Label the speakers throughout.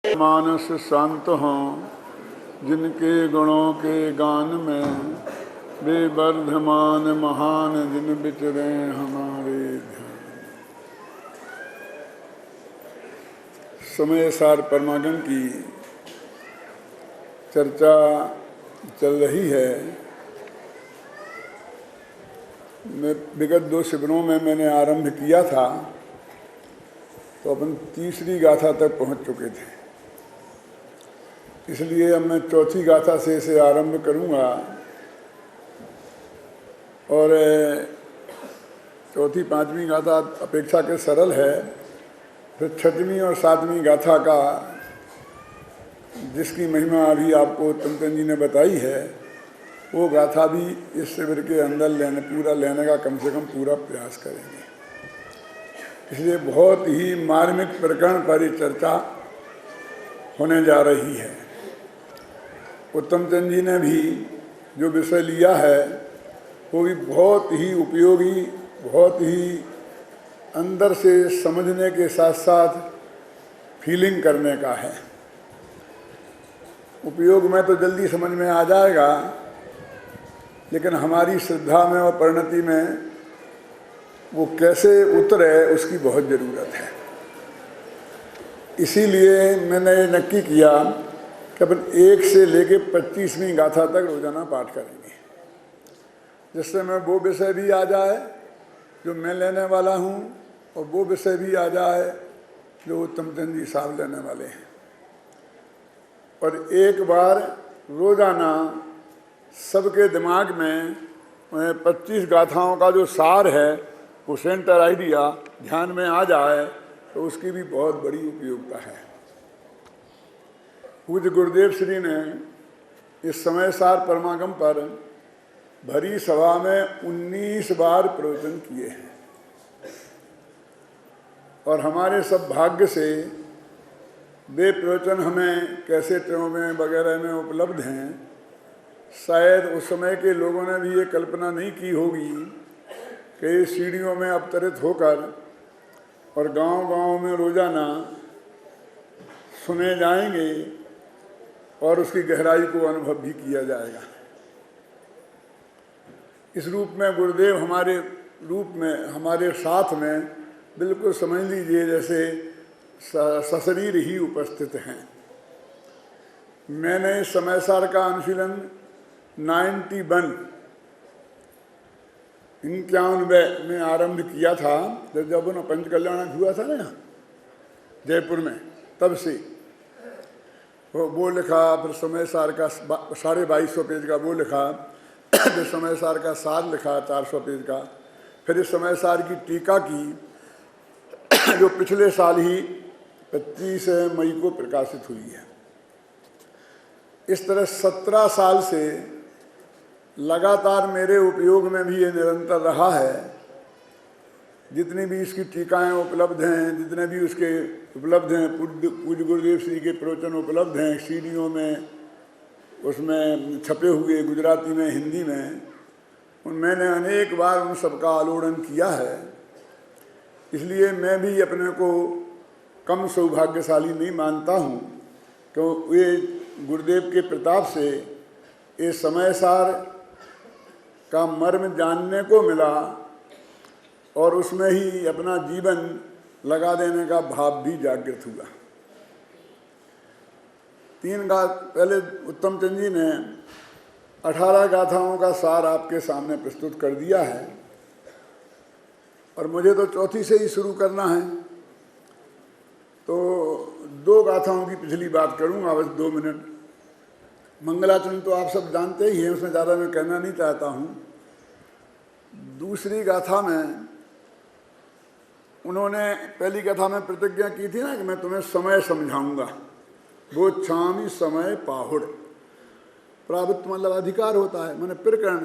Speaker 1: मानस शांत हों जिनके गुणों के गान में, वे वर्धमान महान जिन विचरे हमारे ध्यान। समय सार परमागम की चर्चा चल रही है। मैं विगत 2 शिविरों में मैंने आरंभ किया था, तो अपन तीसरी गाथा तक पहुंच चुके थे। इसलिए अब मैं चौथी गाथा से इसे आरंभ करूंगा और चौथी 5वीं गाथा अपेक्षा के सरल है। फिर 6वीं और 7वीं गाथा का, जिसकी महिमा अभी आपको उत्तम जी ने बताई है, वो गाथा भी इस शिविर के अंदर पूरा लेने का कम से कम पूरा प्रयास करेंगे। इसलिए बहुत ही मार्मिक प्रकरण पर ये चर्चा होने जा रही है। उत्तम चंद जी ने भी जो विषय लिया है वो भी बहुत ही उपयोगी, बहुत ही अंदर से समझने के साथ साथ फीलिंग करने का है। उपयोग में तो जल्दी समझ में आ जाएगा, लेकिन हमारी श्रद्धा में और परिणति में वो कैसे उतरे उसकी बहुत ज़रूरत है। इसीलिए मैंने ये नक्की किया कि अपन 1 से लेके 25वीं गाथा तक रोजाना पाठ करेंगे, जिससे मैं वो विषय भी आ जाए जो मैं लेने वाला हूँ और वो विषय भी आ जाए जो उत्तम चंद जी साहब लेने वाले हैं। और एक बार रोजाना सबके दिमाग में 25 गाथाओं का जो सार है, वो सेंटर आइडिया ध्यान में आ जाए तो उसकी भी बहुत बड़ी उपयोगिता है। पूज्य गुरुदेव श्री ने इस समय सार परमागम पर भरी सभा में 19 बार प्रवचन किए हैं और हमारे सब भाग्य से वे प्रवचन हमें कैसेटों में वगैरह में उपलब्ध हैं। शायद उस समय के लोगों ने भी ये कल्पना नहीं की होगी कि सीढ़ियों में अवतरित होकर और गांव-गांव में रोजाना सुने जाएंगे और उसकी गहराई को अनुभव भी किया जाएगा। इस रूप में गुरुदेव हमारे रूप में, हमारे साथ में बिल्कुल समझ लीजिए जैसे सशरीर ही उपस्थित हैं। मैंने समय सार का अनुशीलन 91 में आरंभ किया था, जब उन्हें पंच कल्याण हुआ था ना जयपुर में, तब से वो लिखा। फिर समय सार का 2250 पेज का वो लिखा, फिर समय सार का सार लिखा 400 पेज का। फिर इस समय सार की टीका की जो पिछले साल ही 25 मई को प्रकाशित हुई है। इस तरह 17 साल से लगातार मेरे उपयोग में भी ये निरंतर रहा है। जितनी भी इसकी टीकाएँ उपलब्ध हैं, जितने भी उसके उपलब्ध हैं, पूज्य गुरुदेव श्री के प्रवचन उपलब्ध हैं सीडीओं में, उसमें छपे हुए गुजराती में, हिंदी में, मैंने अनेक बार उन सबका आलोड़न किया है। इसलिए मैं भी अपने को कम सौभाग्यशाली नहीं मानता हूँ, क्यों ये गुरुदेव के प्रताप से ये समय सार का मर्म जानने को मिला और उसमें ही अपना जीवन लगा देने का भाव भी जागृत हुआ। 3 पहले उत्तम चंद जी ने 18 गाथाओं का सार आपके सामने प्रस्तुत कर दिया है और मुझे तो चौथी से ही शुरू करना है, तो 2 गाथाओं की पिछली बात करूंगा बस 2 मिनट। मंगलाचरण तो आप सब जानते ही हैं, उसमें ज़्यादा मैं कहना नहीं चाहता हूँ। दूसरी गाथा में उन्होंने, पहली गाथा में प्रतिज्ञा की थी ना कि मैं तुम्हें समय समझाऊंगा, वो छामी समय पाहुड़। प्रावृत्त मतलब अधिकार होता है, मैंने प्रकरण,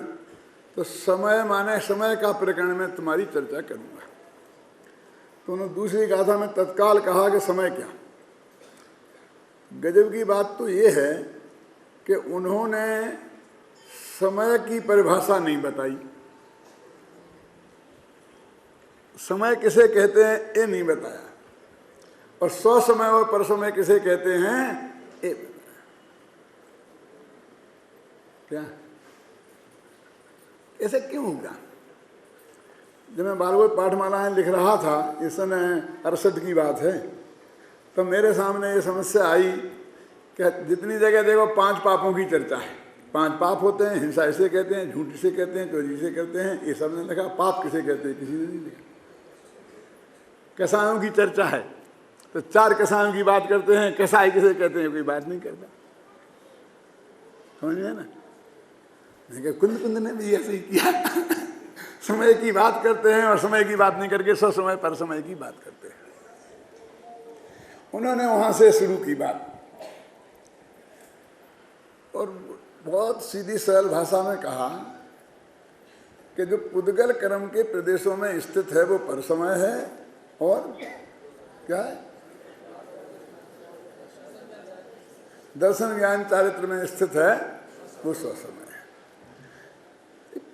Speaker 1: तो समय माने समय का प्रकरण में तुम्हारी चर्चा करूंगा। तो उन्होंने दूसरी गाथा में तत्काल कहा कि समय क्या। गजब की बात तो ये है कि उन्होंने समय की परिभाषा नहीं बताई, समय किसे कहते हैं ये नहीं बताया, और स्वसमय और परसमय किसे कहते हैं? क्या ऐसा क्यों होगा? जब मैं भागवत पाठमालाएं लिख रहा था, इस समय 68 की बात है, तो मेरे सामने ये समस्या आई कि जितनी जगह देखो 5 पापों की चर्चा है। 5 पाप होते हैं, हिंसा इसे कहते हैं, झूठ इसे कहते हैं, चोरी इसे कहते हैं, ये सब ने लिखा। पाप किसे कहते हैं? किसी ने नहीं लिखा। कसायों की चर्चा है तो 4 कसायों की बात करते हैं, कसाई किसे कहते हैं कोई बात नहीं करता। समझ में ना? कुंद कुंद ने भी ऐसे ही किया। समय की बात करते हैं और समय की बात नहीं करके स्वसमय पर समय की बात करते हैं। उन्होंने वहां से शुरू की बात और बहुत सीधी सरल भाषा में कहा कि जो पुद्गल कर्म के प्रदेशों में स्थित है वो परसमय है, और क्या है? दर्शन ज्ञान चारित्र में स्थित है वो स्वसमय है।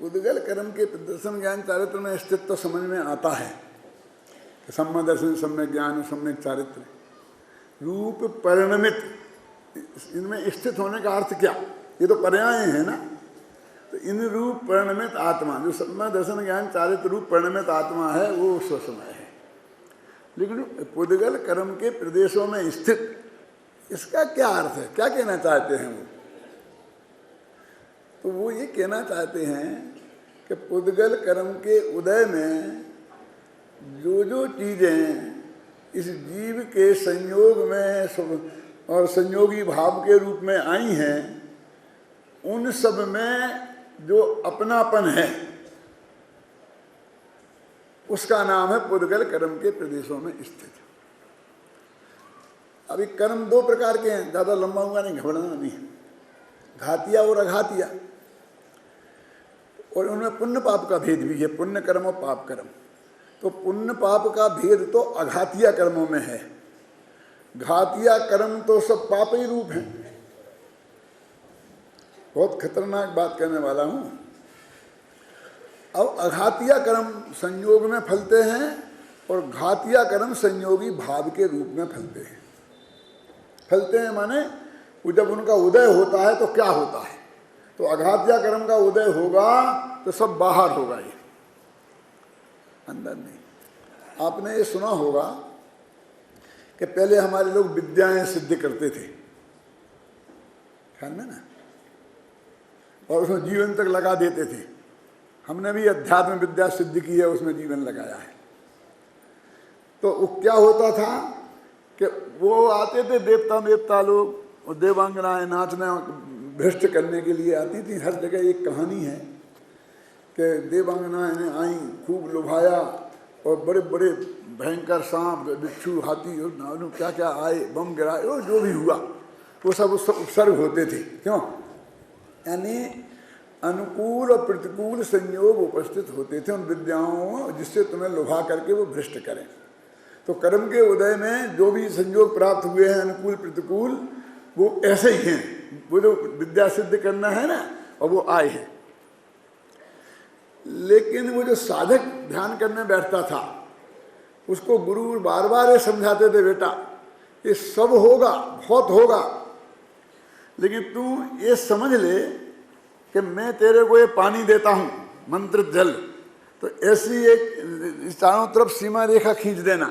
Speaker 1: पुद्गल कर्म के दर्शन ज्ञान चारित्र में स्थित तो समझ में आता है कि सम्यक दर्शन, सम्यक ज्ञान, सम्यक चारित्र, रूप परिणमित, इनमें स्थित होने का अर्थ क्या? ये तो पर्याय है ना। तो इन रूप परिणमित आत्मा, जो सम्यक दर्शन ज्ञान चारित्र रूप परिणमित आत्मा है वो स्वसमय है। लेकिन पुद्गल कर्म के प्रदेशों में स्थित, इसका क्या अर्थ है? क्या कहना चाहते हैं वो? तो वो ये कहना चाहते हैं कि पुद्गल कर्म के उदय में जो जो चीजें इस जीव के संयोग में और संयोगी भाव के रूप में आई हैं, उन सब में जो अपनापन है उसका नाम है पुद्गल कर्म के प्रदेशों में स्थित। अभी कर्म 2 प्रकार के हैं, ज्यादा लंबा होगा नहीं, घबराना नहीं है। घातिया और अघातिया, और उनमें पुण्य पाप का भेद भी है, पुण्य कर्म और पाप कर्म। तो पुण्य पाप का भेद तो अघातिया कर्मों में है। घातिया कर्म तो सब पाप ही रूप हैं। बहुत खतरनाक बात कहने वाला हूं। अब अघातिया कर्म संयोग में फलते हैं और घातिया कर्म संयोगी भाव के रूप में फलते हैं। फलते हैं माने जब उनका उदय होता है तो क्या होता है? तो अघातिया कर्म का उदय होगा तो सब बाहर होगा, ये अंदर नहीं। आपने ये सुना होगा कि पहले हमारे लोग विद्याएं सिद्ध करते थे, ख्याल में ना, और उसमें जीवन तक लगा देते थे। हमने भी अध्यात्म विद्या सिद्ध की है, उसमें जीवन लगाया है। तो वो क्या होता था कि वो आते थे देवता लोग, और देवांगनाएं नाचने भ्रष्ट करने के लिए आती थी। हर जगह एक कहानी है कि देवांगनाएं ने आई, खूब लुभाया, और बड़े बड़े भयंकर सांप, बिच्छू, हाथी और क्या क्या आए, बम गिराए, और जो भी हुआ वो सब उपसर्ग होते थे। क्यों? यानी अनुकूल और प्रतिकूल संयोग उपस्थित होते थे उन विद्याओं, जिससे तुम्हें लुभा करके वो भ्रष्ट करें। तो कर्म के उदय में जो भी संयोग प्राप्त हुए हैं, अनुकूल प्रतिकूल, वो ऐसे ही हैं। वो जो विद्या सिद्ध करना है ना, और वो आए हैं। लेकिन वो जो साधक ध्यान करने बैठता था, उसको गुरु बार बार ये समझाते थे, बेटा ये सब होगा, बहुत होगा, लेकिन तू ये समझ ले कि मैं तेरे को ये पानी देता हूं, मंत्रित जल, तो ऐसी एक चारों तरफ सीमा रेखा खींच देना।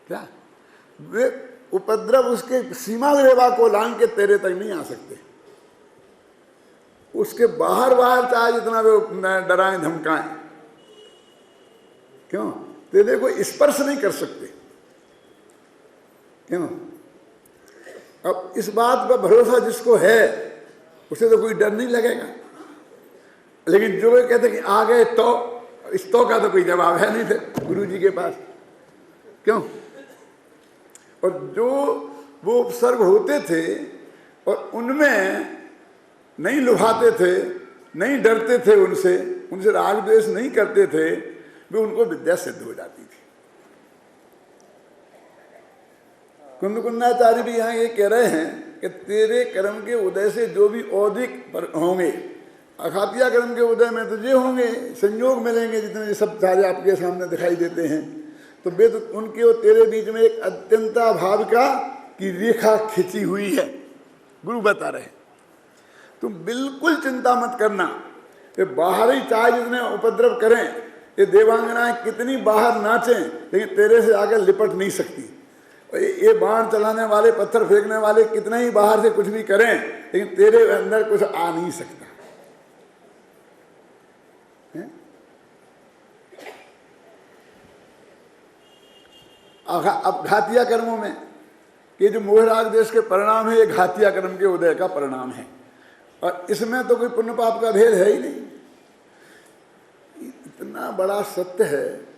Speaker 1: क्या वे उपद्रव उसके सीमा रेखा को लांग के तेरे तक नहीं आ सकते। उसके बाहर चाहे जितना वे डराएं धमकाएं, क्यों? तेरे को स्पर्श नहीं कर सकते। क्यों? अब इस बात पर भरोसा जिसको है उसे तो कोई डर नहीं लगेगा। लेकिन जो वे कहते कि आ गए तो, इस तो का तो कोई जवाब है नहीं थे गुरु जी के पास। क्यों? और जो वो उपसर्ग होते थे और उनमें नहीं लुभाते थे, नहीं डरते थे, उनसे राग द्वेष नहीं करते थे, वे उनको विद्या सिद्ध हो जाती थी। कुंदकुंडाचार्य भी यहाँ ये कह रहे हैं कि तेरे कर्म के उदय से जो भी औधिक होंगे, अघातिया कर्म के उदय में तो ये होंगे, संयोग मिलेंगे जितने सब सारे आपके सामने दिखाई देते हैं, तो वे तो उनके और तेरे बीच में एक अत्यंता भाव का की रेखा खिंची हुई है। गुरु बता रहे तुम बिल्कुल चिंता मत करना, ये बाहर ही चाहे जितने उपद्रव करें, ये देवांगनाएं कितनी बाहर नाचें, लेकिन तेरे से आगे लिपट नहीं सकती। ये बाण चलाने वाले, पत्थर फेंकने वाले कितना ही बाहर से कुछ भी करें, लेकिन तेरे अंदर कुछ आ नहीं सकता है? अब घातिया कर्मों में ये जो मोहराग देश के परिणाम है, ये घातिया कर्म के उदय का परिणाम है, और इसमें तो कोई पुण्य पाप का भेद है ही नहीं। इतना बड़ा सत्य है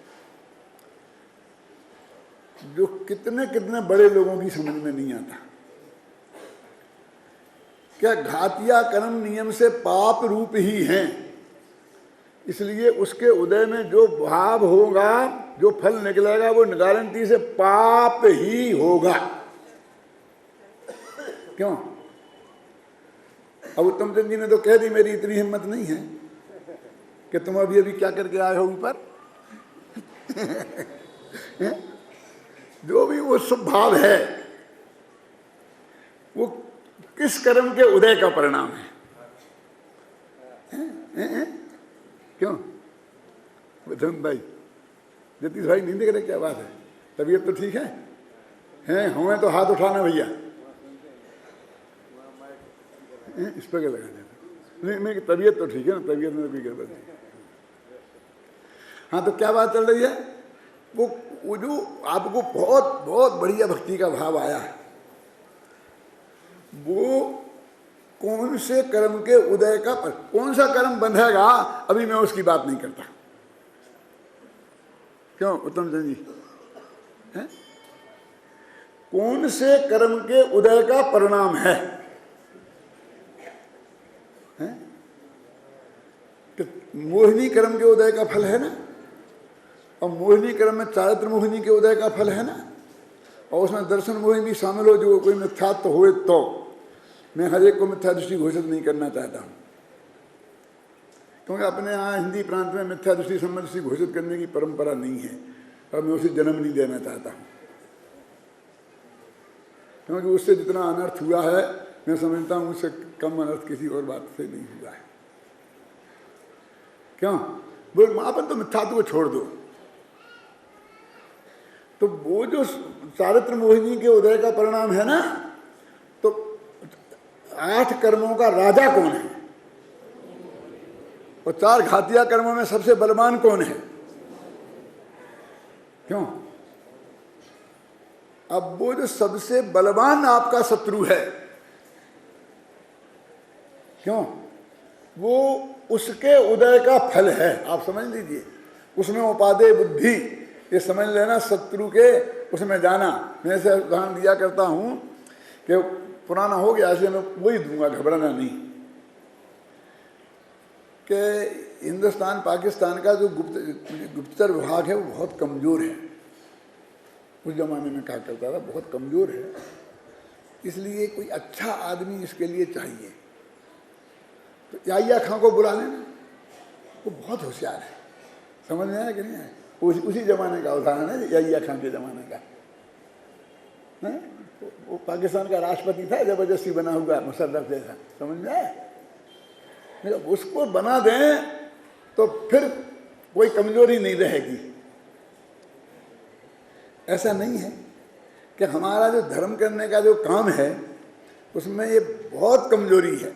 Speaker 1: जो कितने कितने बड़े लोगों की समझ में नहीं आता। क्या घातिया कर्म नियम से पाप रूप ही हैं, इसलिए उसके उदय में जो भाव होगा, जो फल निकलेगा, वो गारंटी से पाप ही होगा। क्यों? अब उत्तम चंद जी ने तो कह दी, मेरी इतनी हिम्मत नहीं है कि तुम अभी अभी क्या करके आए हो ऊपर। जो भी वो शुभ भाव है, वो किस कर्म के उदय का परिणाम है? क्यों बसंत भाई, जतीश भाई नहीं देख रहे? क्या बात है, तबीयत तो ठीक है? हैं हमें तो हाथ उठाना भैया, इस पर क्या लगा देना? नहीं, मेरी तबीयत तो ठीक है ना, तबीयत में कोई गड़बड़ नहीं। हाँ, तो क्या बात चल रही है? वो जो आपको बहुत बहुत बढ़िया भक्ति का भाव आया है, वो कौन से कर्म के उदय का कौन सा कर्म बंधेगा, अभी मैं उसकी बात नहीं करता। क्यों उत्तम चंद जी? है? कौन से कर्म के उदय का परिणाम है? कि मोहिनी कर्म के उदय का फल है ना, और मोहिनी कर्म में चारित्र मोहिनी के उदय का फल है ना, और उसमें दर्शन मोहिनी शामिल हो, जो कोई मिथ्यात्व हो। तो मैं हर एक को मिथ्या दृष्टि घोषित नहीं करना चाहता हूँ, क्योंकि अपने यहाँ हिंदी प्रांत में मिथ्या दृष्टि संबंध दृष्टि घोषित करने की परंपरा नहीं है, और मैं उसे जन्म नहीं देना चाहता हूँ, क्योंकि उससे जितना अनर्थ हुआ है, मैं समझता हूँ उससे कम अनर्थ किसी और बात से नहीं हुआ है। क्यों? बोल महापन तो मिथ्यात्व को छोड़ दो। तो वो जो चारित्र मोहिनी के उदय का परिणाम है ना, तो 8 कर्मों का राजा कौन है, और 4 घातिया कर्मों में सबसे बलवान कौन है? क्यों? अब वो जो सबसे बलवान आपका शत्रु है, क्यों, वो उसके उदय का फल है। आप समझ लीजिए, उसमें उपादेय बुद्धि, ये समझ लेना, शत्रु के उसमें जाना। मैं ऐसे उदाहरण दिया करता हूँ कि पुराना हो गया, इसलिए मैं वही दूंगा, घबराना नहीं, कि हिंदुस्तान पाकिस्तान का जो गुप्तचर विभाग है वो बहुत कमज़ोर है। उस जमाने में कहा करता था बहुत कमज़ोर है, इसलिए कोई अच्छा आदमी इसके लिए चाहिए। तो याहिया खां को बुला लेना, वो बहुत होशियार है। समझ में आया कि नहीं आया? उसी जमाने का उदाहरण है, याहिया खां के ज़माने का। वो पाकिस्तान का राष्ट्रपति था, जबरदस्ती बना हुआ मुशर्रफ जैसा। समझ में आया? उसको बना दें तो फिर कोई कमजोरी नहीं रहेगी। ऐसा नहीं है कि हमारा जो धर्म करने का जो काम है उसमें ये बहुत कमजोरी है,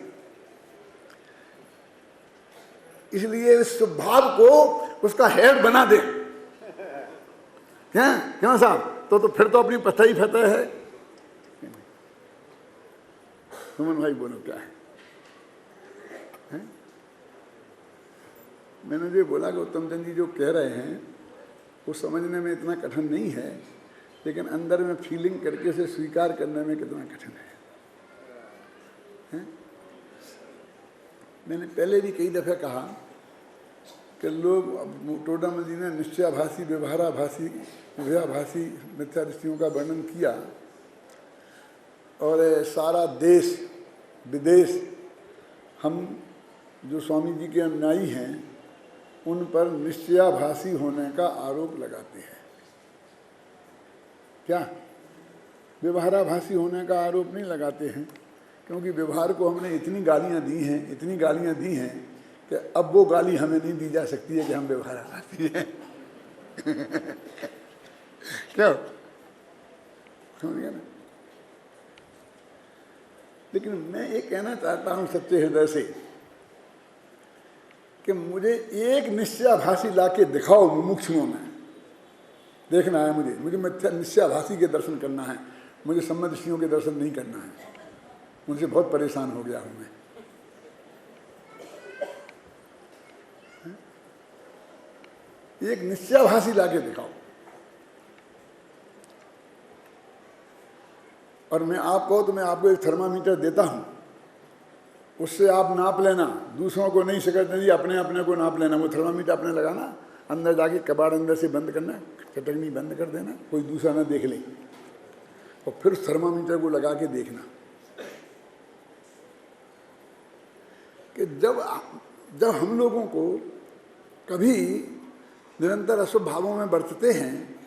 Speaker 1: इसलिए इस स्वभाव को उसका हेड बना दे। क्यों साहब? तो फिर तो अपनी पता ही फतह है। सुमन भाई बोलो क्या है? मैंने जो बोला कि उत्तम चंद जी जो कह रहे हैं वो समझने में इतना कठिन नहीं है, लेकिन अंदर में फीलिंग करके से स्वीकार करने में कितना कठिन है? मैंने पहले भी कई दफ़े कहा कि लोग, टोडामल जी ने निश्चयाभासी, व्यवहाराभासी, उभयाभासी मिथ्या दृष्टियों का वर्णन किया, और सारा देश विदेश हम जो स्वामी जी के अनुयायी हैं उन पर निश्चयाभासी होने का आरोप लगाते हैं। क्या व्यवहाराभासी होने का आरोप नहीं लगाते हैं, क्योंकि व्यवहार को हमने इतनी गालियां दी हैं कि अब वो गाली हमें नहीं दी जा सकती है कि हम व्यवहाराभासी हैं। क्या समझ गया ना? लेकिन मैं ये कहना चाहता हूं सच्चे हृदय से कि मुझे एक निश्चयाभासी लाके दिखाओ मुमुक्षुओं में, देखना है मुझे निश्चयाभासी के दर्शन करना है, मुझे सम्मदर्शियों के दर्शन नहीं करना है, उनसे बहुत परेशान हो गया हूं मैं। एक निश्चयाभासी लाके दिखाओ। और मैं आप कहो तो मैं आपको एक थर्मामीटर देता हूं, उससे आप नाप लेना, दूसरों को नहीं सिखाते जी, अपने अपने को नाप लेना। वो थर्मामीटर अपने लगाना, अंदर जाके कबाड़ अंदर से बंद करना, चटकनी बंद कर देना, कोई दूसरा ना देख ले, और फिर थर्मामीटर को लगा के देखना कि जब हम लोगों को कभी निरंतर अशुभ भावों में बरतते हैं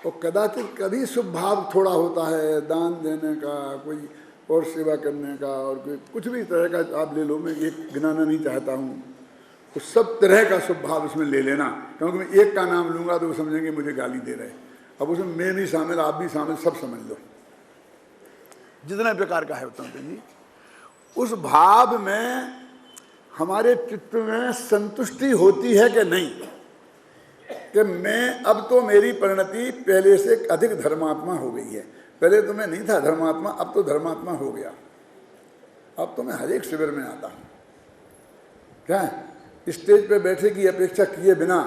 Speaker 1: और कदाचित कभी शुभ भाव थोड़ा होता है, दान देने का, कोई और सेवा करने का, और कोई कुछ भी तरह का आप ले लो, मैं एक गिनाना नहीं चाहता हूँ, तो सब तरह का शुभ भाव इसमें ले लेना, क्योंकि मैं एक का नाम लूँगा तो वो समझेंगे मुझे गाली दे रहे। अब उसमें मैं भी शामिल, आप भी शामिल, सब समझ लो, जितना प्रकार का है उतना जी। उस भाव में हमारे चित्त में संतुष्टि होती है कि नहीं, कि मैं अब तो मेरी परिणति पहले से अधिक धर्मात्मा हो गई है। पहले तो मैं नहीं था धर्मात्मा, अब तो धर्मात्मा हो गया। अब तो मैं हर एक शिविर में आता हूँ। क्या स्टेज पे बैठे की अपेक्षा किए बिना,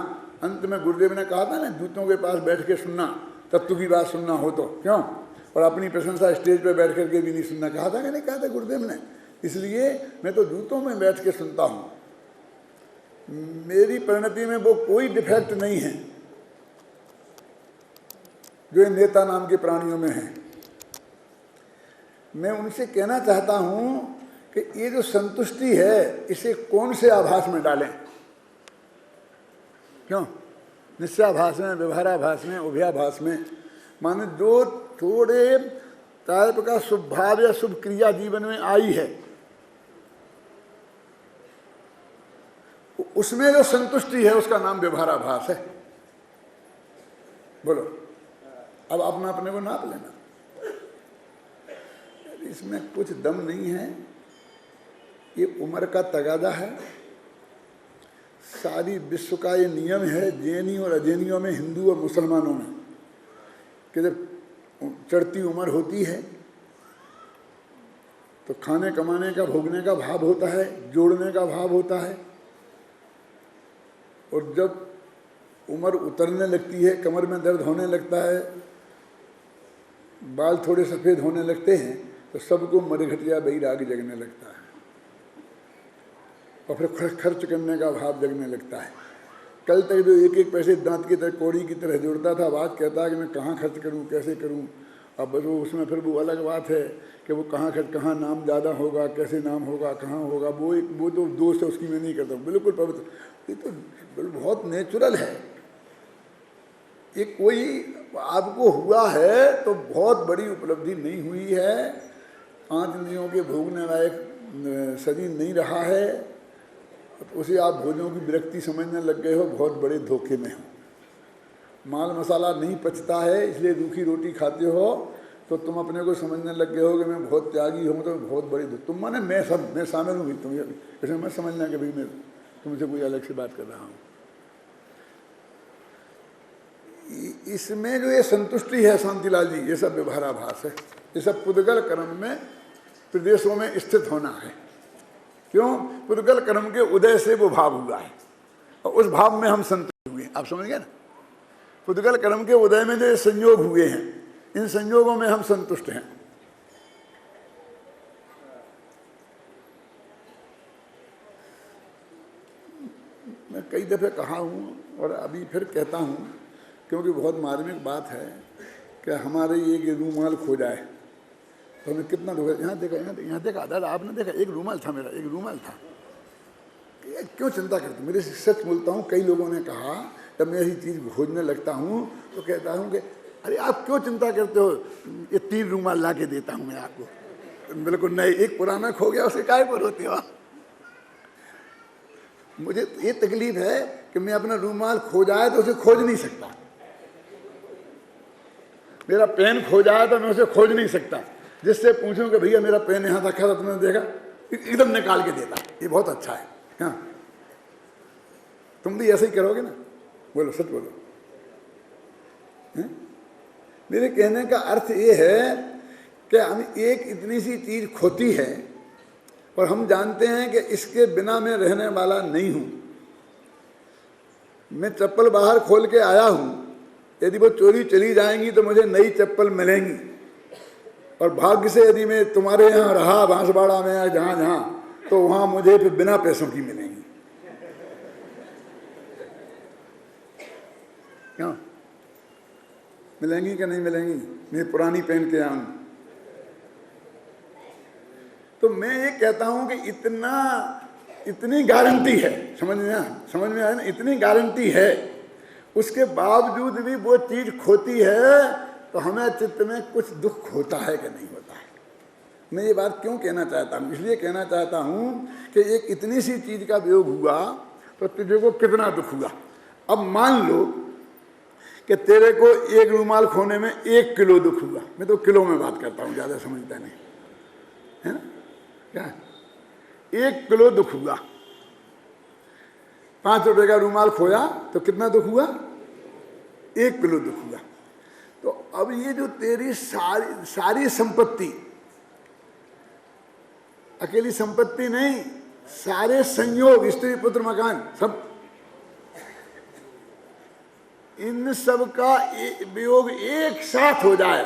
Speaker 1: अंत में गुरुदेव ने कहा था ना, जूतों के पास बैठ के सुनना, तत्व की बात सुनना हो तो क्यों, और अपनी प्रशंसा स्टेज पे बैठ करके भी नहीं सुनना, कहा था कि नहीं कहा था गुरुदेव ने। इसलिए मैं तो जूतों में बैठ के सुनता हूँ। मेरी परिणति में वो कोई डिफेक्ट नहीं है जो इन नेता नाम के प्राणियों में है। मैं उनसे कहना चाहता हूं कि ये जो संतुष्टि है, इसे कौन से आभास में डालें? क्यों? निश्चयाभास में, व्यवहाराभास में, उभयाभास में। माने जो थोड़े टाइप का शुभ भाव या शुभ क्रिया जीवन में आई है, उसमें जो संतुष्टि है उसका नाम व्यवहाराभास है। बोलो, अब अपना अपने को नाप लेना। इसमें कुछ दम नहीं है, ये उम्र का तगादा है। सारी विश्व का ये नियम है, जैनी और अजैनियों में, हिंदू और मुसलमानों में, कि जब चढ़ती उम्र होती है तो खाने कमाने का, भोगने का भाव होता है, जोड़ने का भाव होता है, और जब उम्र उतरने लगती है, कमर में दर्द होने लगता है, बाल थोड़े सफ़ेद होने लगते हैं, तो सबको मरघटिया बैराग जगने लगता है, और फिर खर्च करने का भाव जगने लगता है। कल तक जो एक एक पैसे दांत की तरह, कौड़ी की तरह जोड़ता था, अब आज कहता है कि मैं कहाँ खर्च करूँ, कैसे करूँ। अब बस वो उसमें फिर वो अलग बात है कि वो कहाँ खर्च, कहाँ नाम ज़्यादा होगा, कैसे नाम होगा, कहाँ होगा, वो तो दोस्त है, उसकी मैं नहीं करता हूँ, बिल्कुल पवित्र। ये तो बहुत नेचुरल है। ये कोई आपको हुआ है तो बहुत बड़ी उपलब्धि नहीं हुई है, 5 इंद्रियों के भोगने लायक शरीर नहीं रहा है, तो उसे आप भोजनों की विरक्ति समझने लग गए हो, बहुत बड़े धोखे में हो। माल मसाला नहीं पचता है, इसलिए रूखी रोटी खाते हो, तो तुम अपने को समझने लग गए हो कि मैं बहुत त्यागी हूँ, तो बहुत बड़ी तुम माने मैं शामिल हूँ, तुम ऐसे मत समझना कि भाई मैं तुमसे कोई अलग से बात कर रहा हूँ। इसमें जो ये संतुष्टि है शांतिलाल जी, ये सब व्यवहाराभास है, ये सब पुद्गल कर्म में, प्रदेशों में स्थित होना है। क्यों? पुद्गल कर्म के उदय से वो भाव हुआ है, और उस भाव में हम संतुष्ट हुए। आप समझ गए ना? पुद्गल कर्म के उदय में जो संयोग हुए हैं, इन संयोगों में हम संतुष्ट हैं। मैं कई दफे कहा हूँ और अभी फिर कहता हूँ, क्योंकि बहुत मार्मिक बात है कि हमारे ये रूमाल खो जाए तो हमें कितना दुख है। यहाँ देखा दादा, आपने देखा, एक रूमाल था मेरा, एक रूमाल था। क्यों चिंता करते? मेरे से सच बोलता हूँ, कई लोगों ने कहा, जब मैं ऐसी चीज़ खोजने लगता हूँ तो कहता हूँ कि अरे आप क्यों चिंता करते हो, ये 3 रूमाल ला के देता हूं मैं आपको। बिल्कुल नहीं, एक पुराना खो गया, उसे काहे पर होते हो। मुझे ये तकलीफ है कि मैं अपना रूमाल खो जाए तो उसे खोज नहीं सकता, मेरा पेन खो जाए तो मैं उसे खोज नहीं सकता। जिससे पूछूं कि भैया मेरा पेन यहाँ रखा था तुमने देखा, एकदम निकाल के देता, ये बहुत अच्छा है। हाँ, तुम भी ऐसे ही करोगे ना, बोलो सच बोलो। मेरे कहने का अर्थ ये है कि हम एक इतनी सी चीज खोती है और हम जानते हैं कि इसके बिना मैं रहने वाला नहीं हूं। मैं चप्पल बाहर खोल के आया हूं, यदि वो चोरी चली जाएंगी तो मुझे नई चप्पल मिलेंगी, और भाग्य से यदि मैं तुम्हारे यहाँ रहा, बांसवाड़ा में या जहाँ जहाँ, तो वहाँ मुझे फिर बिना पैसों की मिलेंगी। क्यों मिलेंगी कि नहीं मिलेंगी? मैं पुरानी पहन के आऊँ तो मैं ये कहता हूँ कि इतनी गारंटी है, समझ में आया ना, इतनी गारंटी है, उसके बावजूद भी वो चीज खोती है तो हमें चित्त में कुछ दुख होता है कि नहीं होता है। मैं ये बात क्यों कहना चाहता हूँ? इसलिए कहना चाहता हूँ कि एक इतनी सी चीज का वियोग हुआ तो तुझे को कितना दुख हुआ। अब मान लो कि तेरे को एक रूमाल खोने में 1 किलो दुख हुआ, मैं तो किलो में बात करता हूँ, ज्यादा समझता नहीं है ना, क्या 1 किलो दुख हुआ। 5 रुपए का रूमाल खोया तो कितना दुख हुआ? 1 किलो दुख हुआ। तो अब ये जो तेरी सारी संपत्ति, अकेली संपत्ति नहीं, सारे संयोग, स्त्री पुत्र मकान सब, इन सब का वियोग एक साथ हो जाए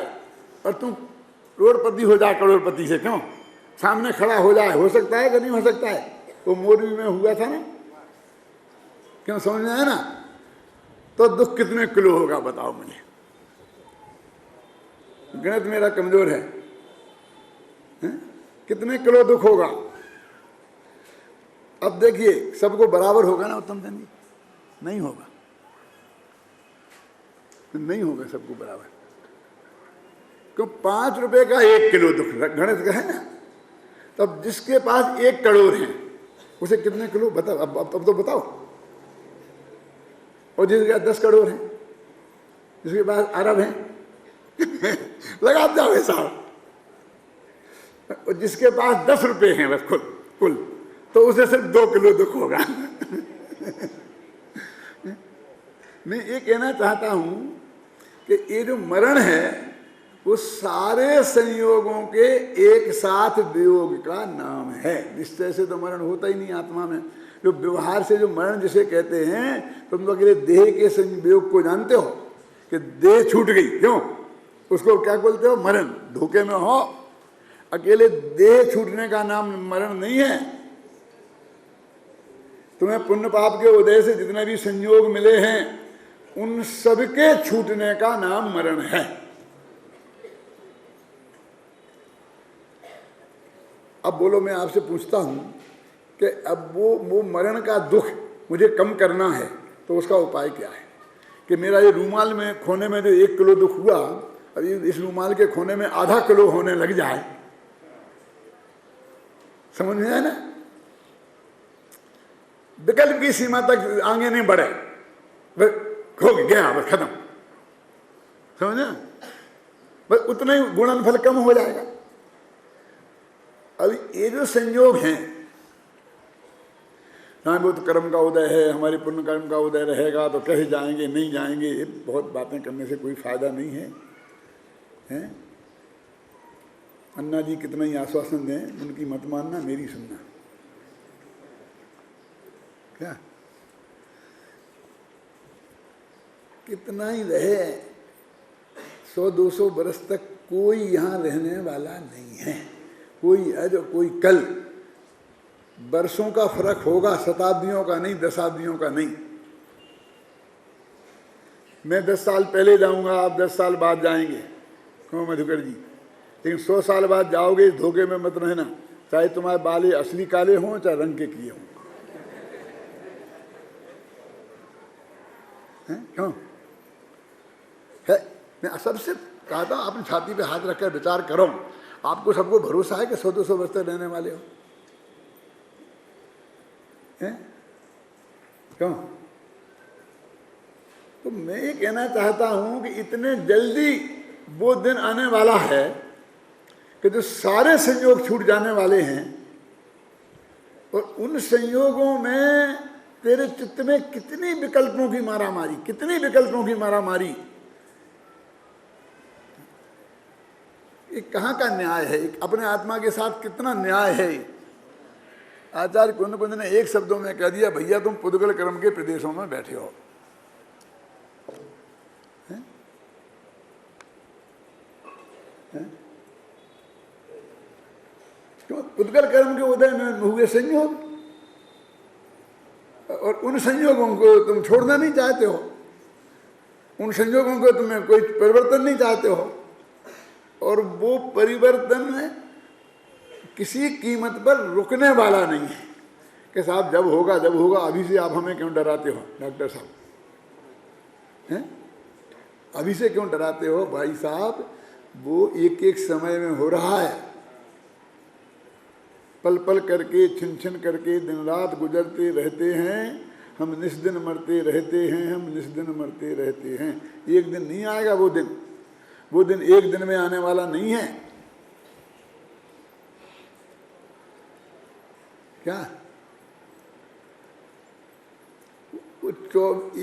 Speaker 1: और तुम करोड़पति हो जाए, करोड़पति से क्यों सामने खड़ा हो जाए, हो सकता है कि नहीं हो सकता है? वो मोरबी में हुआ था ना, क्यों समझ में आया ना? तो दुख कितने किलो होगा बताओ मुझे, गणित मेरा कमजोर है, कितने किलो दुख होगा? अब देखिए सबको बराबर होगा ना उत्तम चंद जी? नहीं होगा, नहीं होगा सबको बराबर। क्यों? 5 रुपए का 1 किलो दुख गणित का है ना, तब जिसके पास 1 करोड़ है उसे कितने किलो बताओ, अब तो बताओ। और जिसके पास 10 करोड़ है, जिसके पास अरब है लगा जाओ हिसाब, और जिसके पास 10 रुपए हैं बस कुल, तो उसे सिर्फ 2 किलो दुख होगा। मैं ये कहना चाहता हूं कि ये जो मरण है वो सारे संयोगों के एक साथ वियोग का नाम है। निश्चय से तो मरण होता ही नहीं आत्मा में, जो व्यवहार से जो मरण जिसे कहते हैं, तुम तो अकेले देह के संयोग को जानते हो कि देह छूट गई, क्यों उसको क्या बोलते हो? मरण। धोखे में हो, अकेले देह छूटने का नाम मरण नहीं है। तुम्हें पुण्य पाप के उदय से जितने भी संयोग मिले हैं उन सबके छूटने का नाम मरण है। अब बोलो, मैं आपसे पूछता हूं कि अब वो मरण का दुख मुझे कम करना है तो उसका उपाय क्या है? कि मेरा ये रूमाल में खोने में जो 1 किलो दुख हुआ, अब इस रूमाल के खोने में आधा किलो होने लग जाए, समझ में आया ना? विकल्प की सीमा तक आगे नहीं बढ़े, खो गया, बस खत्म, समझ ना? बस उतना ही गुणनफल कम हो जाएगा। अब ये जो संयोग हैं, हाँ वो तो कर्म का उदय है, हमारे पुण्य कर्म का उदय रहेगा तो कहीं जाएंगे नहीं जाएंगे, ये बहुत बातें करने से कोई फायदा नहीं है, हैं? अन्ना जी कितना ही आश्वासन दें, उनकी मत मानना, मेरी सुनना। क्या कितना ही रहे, 100-200 बरस तक कोई यहाँ रहने वाला नहीं है। कोई आज और कोई कल, वर्षों का फर्क होगा, शताब्दियों का नहीं, दशाब्दियों का नहीं। मैं 10 साल पहले जाऊंगा, आप 10 साल बाद जाएंगे, क्यों मधुकर जी? लेकिन 100 साल बाद जाओगे, इस धोखे में मत रहना, चाहे तुम्हारे बाल असली काले हों चाहे रंग के किए हों। क्यों है? मैं सबसे कहता हूँ अपनी छाती पे हाथ रखकर विचार करो, आपको सबको भरोसा है कि 100-200 वर्ष तक रहने वाले हो? क्यों? तो मैं ये कहना चाहता हूं कि इतने जल्दी वो दिन आने वाला है कि जो सारे संयोग छूट जाने वाले हैं, और उन संयोगों में तेरे चित्त में कितनी विकल्पों की मारामारी, कितनी विकल्पों की मारामारी। ये कहाँ का न्याय है? अपने आत्मा के साथ कितना न्याय है? आचार्य कुंद ने एक शब्दों में कह दिया, भैया तुम पुद्गल क्रम के प्रदेशों में बैठे हो। क्यों? पुद्गल कर्म के उदय में हुए संयोग, और उन संयोगों को तुम छोड़ना नहीं चाहते हो, उन संयोगों को तुम्हें कोई परिवर्तन नहीं चाहते हो, और वो परिवर्तन किसी कीमत पर रुकने वाला नहीं है कि साहब जब होगा जब होगा, अभी से आप हमें क्यों डराते हो डॉक्टर साहब? हैं? अभी से क्यों डराते हो भाई साहब? वो एक एक समय में हो रहा है, पल पल करके, छिन छिन करके दिन रात गुजरते रहते हैं। हम निस्दिन मरते रहते हैं, हम निस्दिन मरते रहते हैं। एक दिन नहीं आएगा वो दिन, वो दिन एक दिन में आने वाला नहीं है। क्या?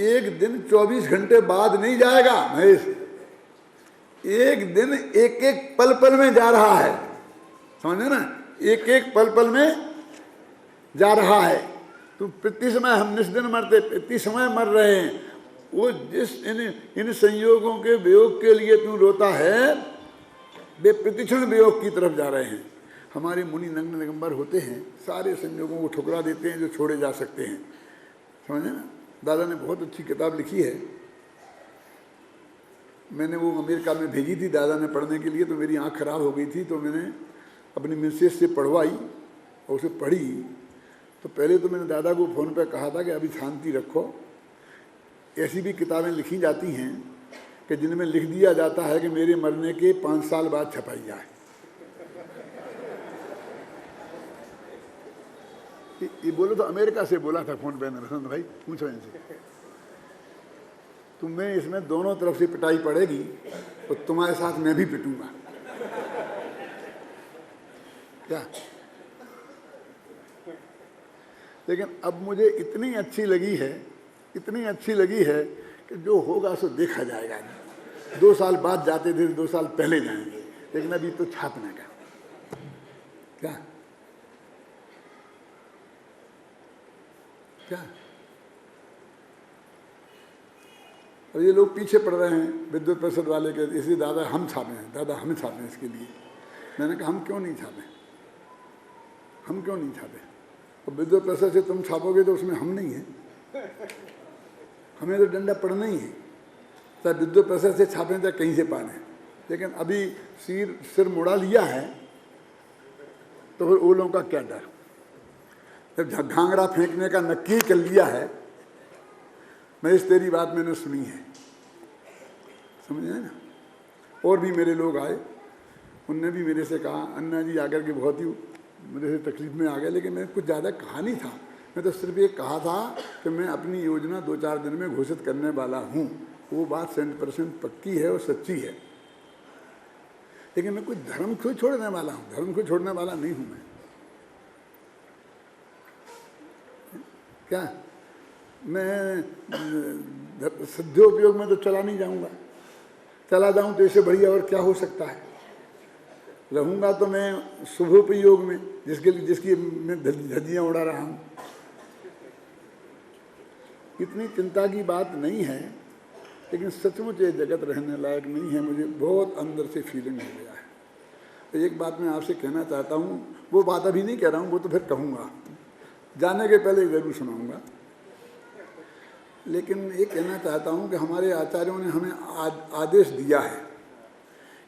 Speaker 1: एक दिन 24 घंटे बाद नहीं जाएगा महेश, एक दिन एक एक पल पल में जा रहा है, समझे ना? एक एक पल पल में जा रहा है। तो प्रति समय हम निस्दिन मरते, प्रति समय मर रहे हैं। वो जिस इन संयोगों के वियोग के लिए तू रोता है, वे प्रतिक्षण वियोग की तरफ जा रहे हैं। हमारे मुनि नग्न दिगंबर होते हैं, सारे संयोगों को ठुकरा देते हैं जो छोड़े जा सकते हैं, समझे ना? दादा ने बहुत अच्छी किताब लिखी है, मैंने वो अमेरिका में भेजी थी दादा ने पढ़ने के लिए, तो मेरी आँख खराब हो गई थी, तो मैंने अपनी मिसेस से पढ़वाई और उसे पढ़ी। तो पहले तो मैंने दादा को फ़ोन पर कहा था कि अभी शांति रखो, ऐसी भी किताबें लिखी जाती हैं कि जिनमें लिख दिया जाता है कि मेरे मरने के 5 साल बाद छपाई जाए। ये बोलो तो अमेरिका से बोला था फ़ोन पे नरसंत भाई, पूछो इनसे। तुम्हें इसमें दोनों तरफ से पिटाई पड़ेगी, तो तुम्हारे साथ मैं भी पिटूंगा। क्या? लेकिन अब मुझे इतनी अच्छी लगी है, इतनी अच्छी लगी है कि जो होगा सो देखा जाएगा। 2 साल बाद जाते थे, 2 साल पहले जाएंगे, लेकिन अभी तो छापने का। क्या? क्या? और ये लोग पीछे पड़ रहे हैं विद्युत परिषद वाले के, इसलिए दादा हम छापें हैं, दादा हमें छापें इसके लिए। मैंने कहा हम क्यों नहीं छापें, हम क्यों नहीं छापें? और विद्युत परिषद से तुम छापोगे तो उसमें हम नहीं हैं, हमें तो डंडा पड़ना ही है, चाहे विद्युत परिषद से छापें चाहे कहीं से पाने। लेकिन अभी सिर मुड़ा लिया है तो फिर ओलों का क्या डर? जब घांगड़ा फेंकने का नक्की कर लिया है, मैं इस तेरी बात मैंने सुनी है, समझे ना? और भी मेरे लोग आए, उनने भी मेरे से कहा, अन्ना जी आकर के बहुत ही मेरे से तकलीफ में आ गए, लेकिन मैंने कुछ ज़्यादा कहा नहीं था। मैं तो सिर्फ ये कहा था कि मैं अपनी योजना 2-4 दिन में घोषित करने वाला हूँ। वो बात 100% पक्की है और सच्ची है, लेकिन मैं कोई धर्म को छोड़ने वाला हूँ, धर्म को छोड़ने वाला नहीं हूँ मैं। क्या? मैं सद्योपयोग में तो चला नहीं जाऊंगा, चला जाऊं तो इससे बढ़िया और क्या हो सकता है? रहूंगा तो मैं शुभोपयोग में, जिसकी मैं धज्जियां उड़ा रहा हूं। इतनी चिंता की बात नहीं है, लेकिन सचमुच ये जगत रहने लायक नहीं है, मुझे बहुत अंदर से फीलिंग हो गया है। तो एक बात मैं आपसे कहना चाहता हूँ, वो बात अभी नहीं कह रहा हूँ, वो तो फिर कहूँगा, जाने के पहले ज़रूर सुनाऊंगा। लेकिन ये कहना चाहता हूँ कि हमारे आचार्यों ने हमें आदेश दिया है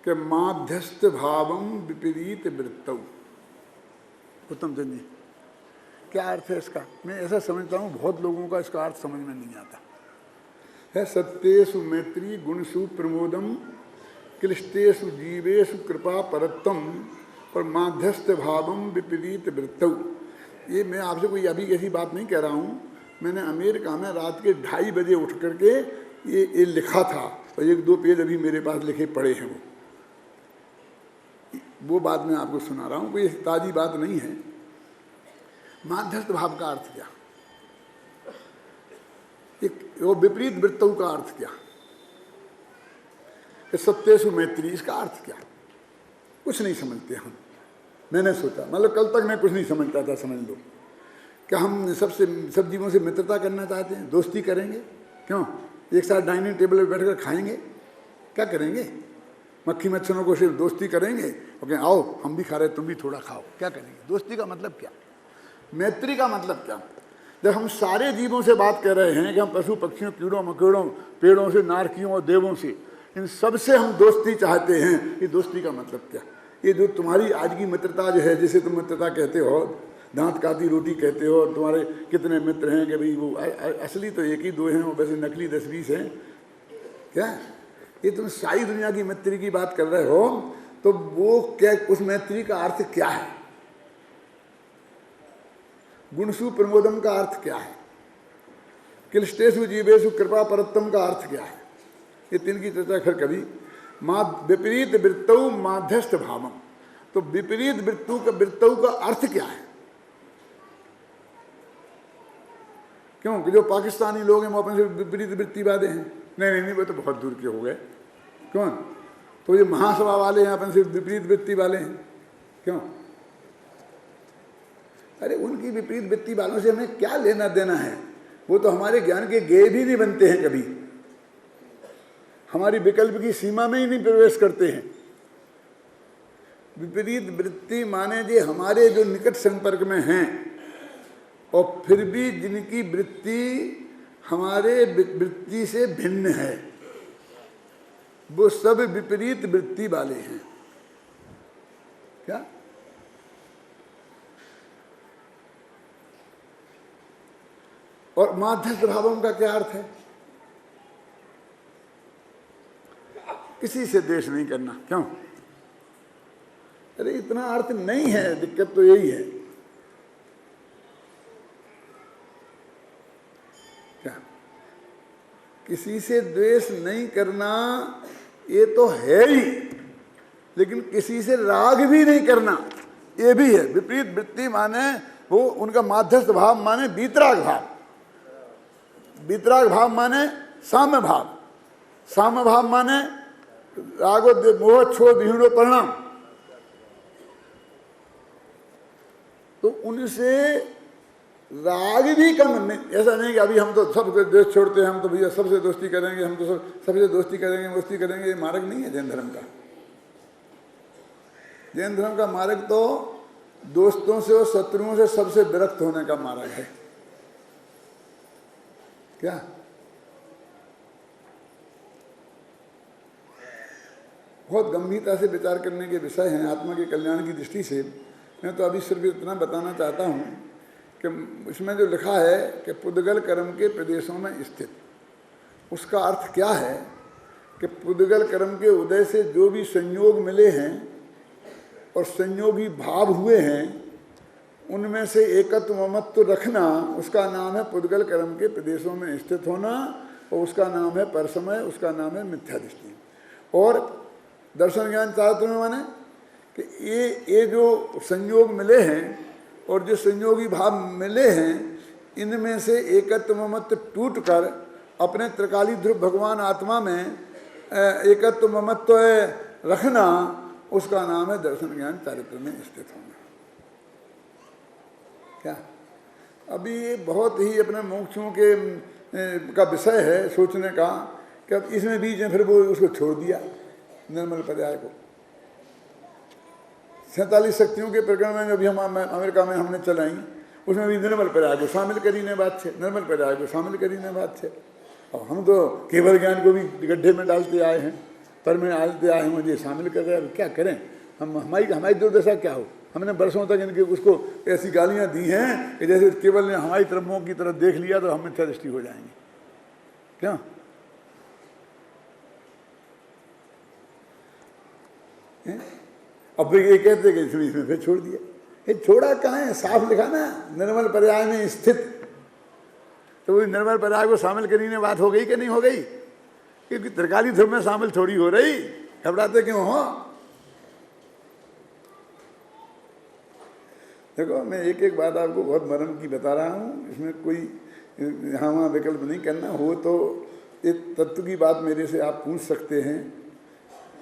Speaker 1: कि माध्यस्थ भावम विपरीत वृत्तौ। उत्तम चंद जी, क्या अर्थ है इसका? मैं ऐसा समझता हूँ बहुत लोगों का इसका अर्थ समझ में नहीं आता है सत्येषु मैत्री गुणसु प्रमोदम क्लिष्टेषु जीवेषु कृपा परत्तम और माध्यस्थ भावम विपरीत वृत्तौ। ये मैं आपसे कोई अभी ऐसी बात नहीं कह रहा हूँ, मैंने अमेरिका में रात के 2:30 बजे उठ करके ये लिखा था और 1-2 पेज अभी मेरे पास लिखे पड़े हैं। वो बात मैं आपको सुना रहा हूँ, कोई ताज़ी बात नहीं है। माध्यस्थ भाव का अर्थ क्या, वो विपरीत वृत्तों का अर्थ क्या, सत्येषु मैत्री, इसका अर्थ क्या, कुछ नहीं समझते हम। मैंने सोचा, मतलब कल तक मैं कुछ नहीं समझता था, समझ लो क्या हम सब जीवों से मित्रता करना चाहते हैं, दोस्ती करेंगे, क्यों एक साथ डाइनिंग टेबल पर बैठकर खाएंगे, क्या करेंगे, मक्खी मच्छरों को सिर्फ दोस्ती करेंगे और कहें आओ हम भी खा रहे तुम भी थोड़ा खाओ, क्या करेंगे। दोस्ती का मतलब क्या, मैत्री का मतलब क्या। जब हम सारे जीवों से बात कर रहे हैं कि हम पशु पक्षियों कीड़ों मकोड़ों पेड़ों से नारकियों और देवों से, इन सब से हम दोस्ती चाहते हैं, ये दोस्ती का मतलब क्या। ये जो तुम्हारी आज की मित्रता जो है, जिसे तुम मित्रता कहते हो, दांत काती रोटी कहते हो, और तुम्हारे कितने मित्र हैं कि भाई वो असली तो 1-2 हैं, और वैसे नकली 10-20 हैं, क्या ये तुम सारी दुनिया की मैत्री की बात कर रहे हो, तो वो क्या, उस मैत्री का अर्थ क्या है। गुणसु प्रमोदम का अर्थ क्या है, क्लिष्टेषु जीवेषु कृपा परत्तम का अर्थ क्या है, ये 3 की चर्चा खैर कभी। विपरीत वृत्तौ माध्यस्थ भावम, तो विपरीत वृत्तों का अर्थ क्या है। क्यों कि जो पाकिस्तानी लोग हैं वो अपने से विपरीत वृत्ति वाले हैं, नहीं वो तो बहुत दूर के हो गए। क्यों, तो ये महासभा वाले हैं अपने से विपरीत वृत्ति वाले हैं, क्यों। अरे उनकी विपरीत वृत्ति वालों से हमें क्या लेना देना है, वो तो हमारे ज्ञान के गेय भी नहीं बनते हैं, कभी हमारी विकल्प की सीमा में ही नहीं प्रवेश करते हैं। विपरीत वृत्ति माने जे हमारे जो निकट संपर्क में हैं और फिर भी जिनकी वृत्ति हमारे वृत्ति से भिन्न है, वो सब विपरीत वृत्ति वाले हैं। क्या, और माध्यस्थ भावों का क्या अर्थ है, किसी से द्वेष नहीं करना, क्यों। अरे इतना अर्थ नहीं है, दिक्कत तो यही है। क्या, किसी से द्वेष नहीं करना ये तो है ही, लेकिन किसी से राग भी नहीं करना ये भी है। विपरीत वृत्ति माने वो उनका माध्यस्थ भाव माने वीतराग भाव, वीतराग भाव माने साम्य भाव, साम्य भाव माने रागो मोह छो विहीणो परिणाम। तो उनसे राग भी कम नहीं, ऐसा नहीं कि अभी हम तो सबसे द्वेष छोड़ते हैं, हम तो भैया सबसे दोस्ती करेंगे, हम तो सबसे दोस्ती करेंगे, ये मार्ग नहीं है जैन धर्म का। जैन धर्म का मार्ग तो दोस्तों से और शत्रुओं से सबसे विरक्त होने का मार्ग है। क्या, बहुत गंभीरता से विचार करने के विषय हैं आत्मा के कल्याण की दृष्टि से। मैं तो अभी सिर्फ इतना बताना चाहता हूँ कि इसमें जो लिखा है कि पुद्गल कर्म के प्रदेशों में स्थित, उसका अर्थ क्या है कि पुद्गल कर्म के उदय से जो भी संयोग मिले हैं और संयोगी भाव हुए हैं, उनमें से एकत्व ममत्व रखना, उसका नाम है पुद्गल कर्म के प्रदेशों में स्थित होना, और उसका नाम है परसमय, उसका नाम है मिथ्या दृष्टि। और दर्शन ज्ञान चारित्र में माने कि ये जो संयोग मिले हैं और जो संयोगी भाव मिले हैं, इनमें से एकत्व ममत्व टूट कर अपने त्रिकाली ध्रुव भगवान आत्मा में एकत्व ममत्व रखना, उसका नाम है दर्शन ज्ञान चारित्र में स्थित होना। क्या, अभी ये बहुत ही अपने मोक्षों के का विषय है सोचने का कि अब इसमें बीच में फिर वो उसको छोड़ दिया, निर्मल पर्याय को। 47 शक्तियों के प्रकरण में अभी हम अमेरिका में हमने चलाई, उसमें भी निर्मल पर्याय को शामिल करीने बात है, निर्मल पर्याय को शामिल करीने बात है। और हम तो केवल ज्ञान को भी गड्ढे में डालते आए हैं, पर में डालते आए हैं, मुझे शामिल कर रहे हैं। क्या करें हम, हमारी दुर्दशा क्या हो। हमने वर्षों तक इनके उसको ऐसी गालियाँ दी हैं कि जैसे केवल ने हमारी तरफ मुँह की तरफ देख लिया तो हम मिथ्या दृष्टि हो जाएंगे। क्या, हैं? अब फिर ये कहते कि इसमें फिर छोड़ दिया। ये छोड़ा कहाँ है, साफ लिखा ना, निर्मल पर्याय में स्थित। तो वो निर्मल पर्याय को शामिल करने में बात हो गई कि नहीं हो गई? क्योंकि त्रिकाली ध्रुव में शामिल थोड़ी हो रही, घबराते क्यों हो? देखो मैं एक एक बात आपको बहुत मरम की बता रहा हूँ, इसमें कोई यहाँ वहाँ विकल्प नहीं करना। हो तो एक तत्व की बात मेरे से आप पूछ सकते हैं,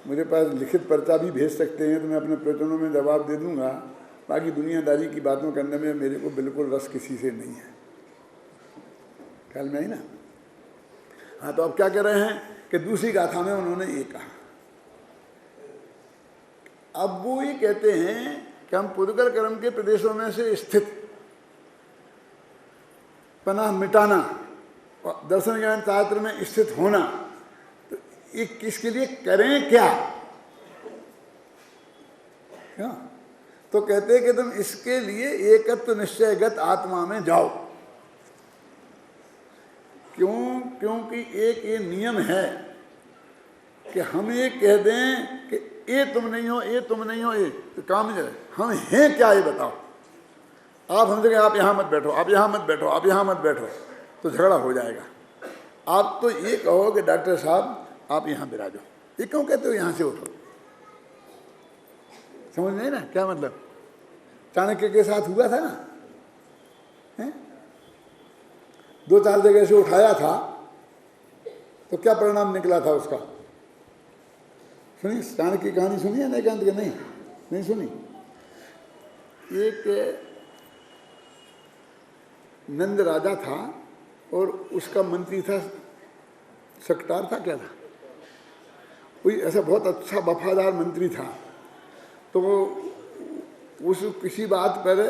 Speaker 1: मेरे पास लिखित पर्चा भी भेज सकते हैं, तो मैं अपने प्रवचनों में जवाब दे दूंगा। बाकी दुनियादारी की बातों करने में मेरे को बिल्कुल रस किसी से नहीं है, ख्याल में आई ना। हाँ, तो अब क्या कह रहे हैं कि दूसरी गाथा में उन्होंने ये कहा। अब वो ये कहते हैं कि हम पुद्गल कर्म के प्रदेशों में से स्थित पनाह मिटाना और दर्शन ज्ञान शास्त्र में स्थित होना, तो ये किसके लिए करें क्या? तो कहते हैं कि तुम इसके लिए एकत्व निश्चयगत आत्मा में जाओ। क्यों? क्योंकि एक ये नियम है कि हम ये कह दें कि ये तुम नहीं हो, ये तुम नहीं हो, ये तो काम नहीं चले। हम हैं क्या ये बताओ। आप हमसे कहें आप यहाँ मत बैठो, आप यहाँ मत बैठो, आप यहाँ मत बैठो, तो झगड़ा हो जाएगा। आप तो ये कहो कि डॉक्टर साहब आप यहाँ बिराजो, ये क्यों कहते हो यहाँ से उठो? समझ नहीं ना क्या मतलब? चाणक्य के साथ हुआ था ना, है? 2-4 जगह से उठाया था तो क्या परिणाम निकला था उसका? सुनी चाणक्य की कहानी सुनी है एकांत के? नहीं सुनी। एक नंद राजा था और उसका मंत्री था, सकटार था, क्या था, कोई ऐसा बहुत अच्छा वफादार मंत्री था। तो उस किसी बात पर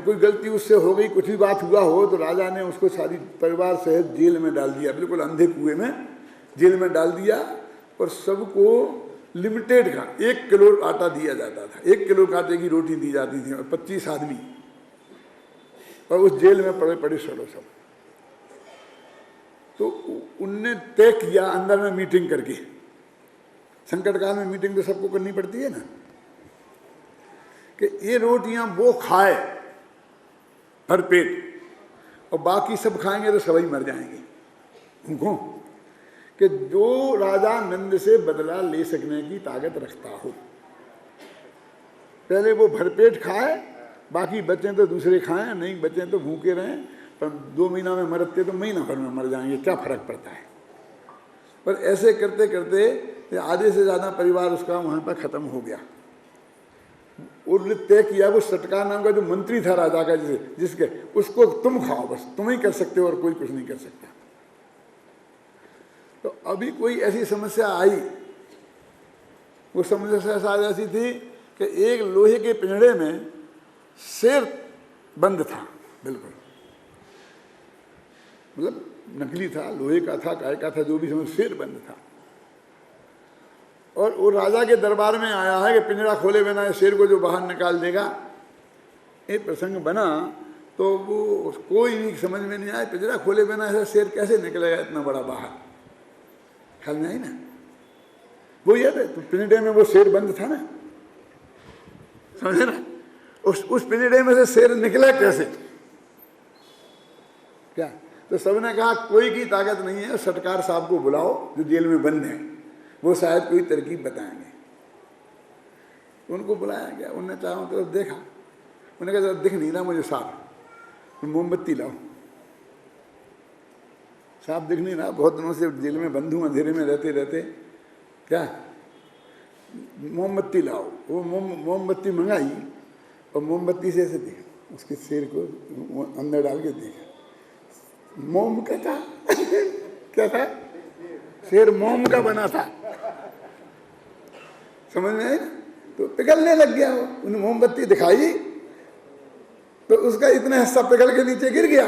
Speaker 1: कोई गलती उससे हो गई, कुछ भी बात हुआ हो, तो राजा ने उसको सारी परिवार सहित जेल में डाल दिया, बिल्कुल अंधे कुएं में जेल में डाल दिया। और सबको लिमिटेड का 1 किलो आटा दिया जाता था, 1 किलो आटे की रोटी दी जाती थी, और 25 आदमी, और उस जेल में पड़े पड़े सड़ो सब। तो उनने तय किया अंदर में मीटिंग करके, संकट काल में मीटिंग तो सबको करनी पड़ती है ना, कि ये रोटियां वो खाए भरपेट और बाकी सब खाएंगे तो सभी मर जाएंगे। उनको कि जो राजा नंद से बदला ले सकने की ताकत रखता हो, पहले वो भरपेट खाए, बाकी बच्चे तो दूसरे खाएं, नहीं बच्चे तो भूखे रहें, पर 2 महीना में मरते तो महीना भर में मर जाएंगे, क्या फर्क पड़ता है। पर ऐसे करते करते आधे से ज़्यादा परिवार उसका वहाँ पर ख़त्म हो गया। उन्होंने तय किया, वो सटकार नाम का जो मंत्री था राजा का, जिसके उसको तुम खाओ, बस तुम ही कर सकते हो और कोई कुछ नहीं कर सकता। तो अभी कोई ऐसी समस्या आई, वो समस्या ऐसी थी कि एक लोहे के पिंजड़े में शेर बंद था, बिल्कुल मतलब नकली था, लोहे का था, काय का था, जो भी समझ, शेर बंद था। और वो राजा के दरबार में आया है कि पिंजरा खोले बिना शेर को जो बाहर निकाल देगा। एक प्रसंग बना तो वो कोई भी समझ में नहीं आया, पिंजरा खोले बिना ऐसा शेर कैसे निकलेगा इतना बड़ा बाहर, ख्याल में आई ना। वो ये तो पिंजरे में वो शेर बंद था ना, समझे ना। उस पिंजरे में से शेर निकला कैसे, क्या? तो सबने कहा कोई की ताकत नहीं है, सटकार साहब को बुलाओ जो जेल में बंद है, वो शायद कोई तरकीब बताएंगे। उनको बुलाया गया, उन्होंने चारों तरफ देखा, उन्होंने कहा दिख नहीं रहा मुझे साहब, मोमबत्ती लाओ। साहब दिख नहीं रहा, बहुत दिनों से जेल में बंद हूँ, अंधेरे में रहते रहते, क्या मोमबत्ती लाओ। वो मोमबत्ती मंगाई और मोमबत्ती से ऐसे देखा, उसके सिर को अंदर डाल के देखा, मोम का था क्या था, शेर मोम का बना था, समझ में आई ना। तो पिघलने लग गया वो, उन्हें मोमबत्ती दिखाई तो उसका इतना हिस्सा पिघल के नीचे गिर गया।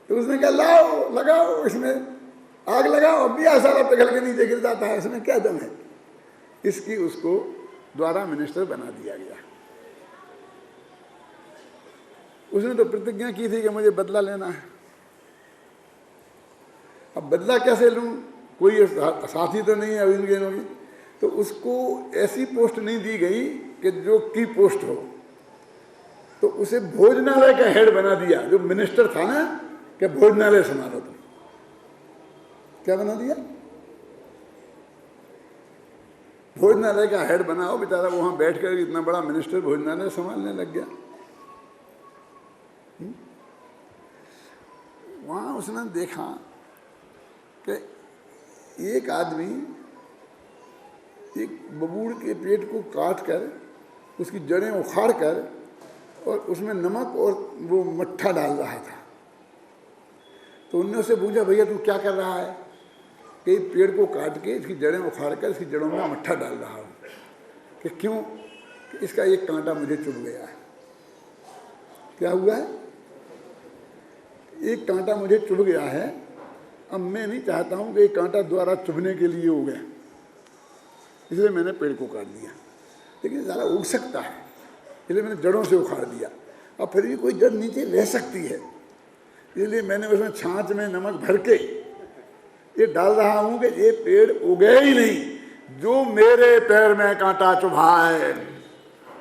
Speaker 1: तो उसने कहा लाओ लगाओ, इसमें आग लगाओ, बिया सारा पिघल के नीचे गिर जाता है, इसमें क्या दम है। इसकी उसको द्वारा मिनिस्टर बना दिया गया। उसने तो प्रतिज्ञा की थी कि मुझे बदला लेना है। अब बदला कैसे लूं, कोई साथी तो नहीं है अभी इनके। तो उसको ऐसी पोस्ट नहीं दी गई कि जो की पोस्ट हो, तो उसे भोजनालय का हेड बना दिया। जो मिनिस्टर था ना कि भोजनालय संभालो तुम, क्या बना दिया? भोजनालय का हेड बनाओ। बेचारा वहां बैठकर इतना बड़ा मिनिस्टर भोजनालय संभालने लग गया। वहां उसने देखा कि एक आदमी एक बबूल के पेट को काट कर उसकी जड़ें उखाड़ कर और उसमें नमक और वो मट्ठा डाल रहा था। तो उनने उससे पूछा, भैया तू क्या कर रहा है? कि पेड़ को काट के इसकी जड़ें उखाड़ कर इसकी जड़ों में मट्ठा डाल रहा हूँ। कि क्यों? कि इसका एक कांटा मुझे चुभ गया है। क्या हुआ है? एक कांटा मुझे चुभ गया है। अब मैं नहीं चाहता हूँ कि एक कांटा द्वारा चुभने के लिए हो गया, इसलिए मैंने पेड़ को काट दिया। लेकिन ज़्यादा उग सकता है, इसलिए मैंने जड़ों से उखाड़ दिया। अब फिर भी कोई जड़ नीचे रह सकती है, इसलिए मैंने उसमें छाछ में नमक भर के ये डाल रहा हूँ कि ये पेड़ उगे ही नहीं। जो मेरे पैर में कांटा चुभा है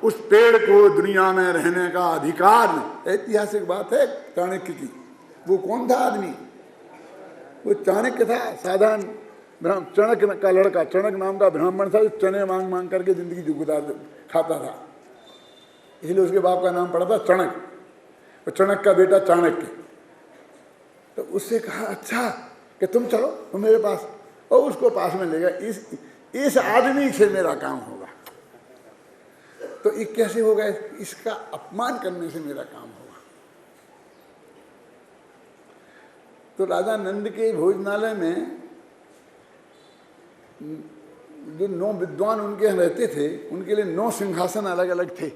Speaker 1: उस पेड़ को दुनिया में रहने का अधिकार नहीं। ऐतिहासिक बात है चाणक्य की। वो कौन था आदमी? वो चाणक्य था, साधारण चणक का लड़का। चणक नाम का ब्राह्मण था, जो चने मांग मांग करके जिंदगी जो खाता था, इसलिए उसके बाप का नाम पड़ा था चणक, और चणक का बेटा चाणक्य। तो उससे कहा, अच्छा कि तुम चलो तुम मेरे पास, और उसको पास में ले गया। इस आदमी से मेरा काम होगा। तो ये कैसे होगा? इसका अपमान करने से मेरा काम होगा। तो राजा नंद के भोजनालय में जो 9 विद्वान उनके यहाँ रहते थे, उनके लिए 9 सिंहासन अलग अलग थे।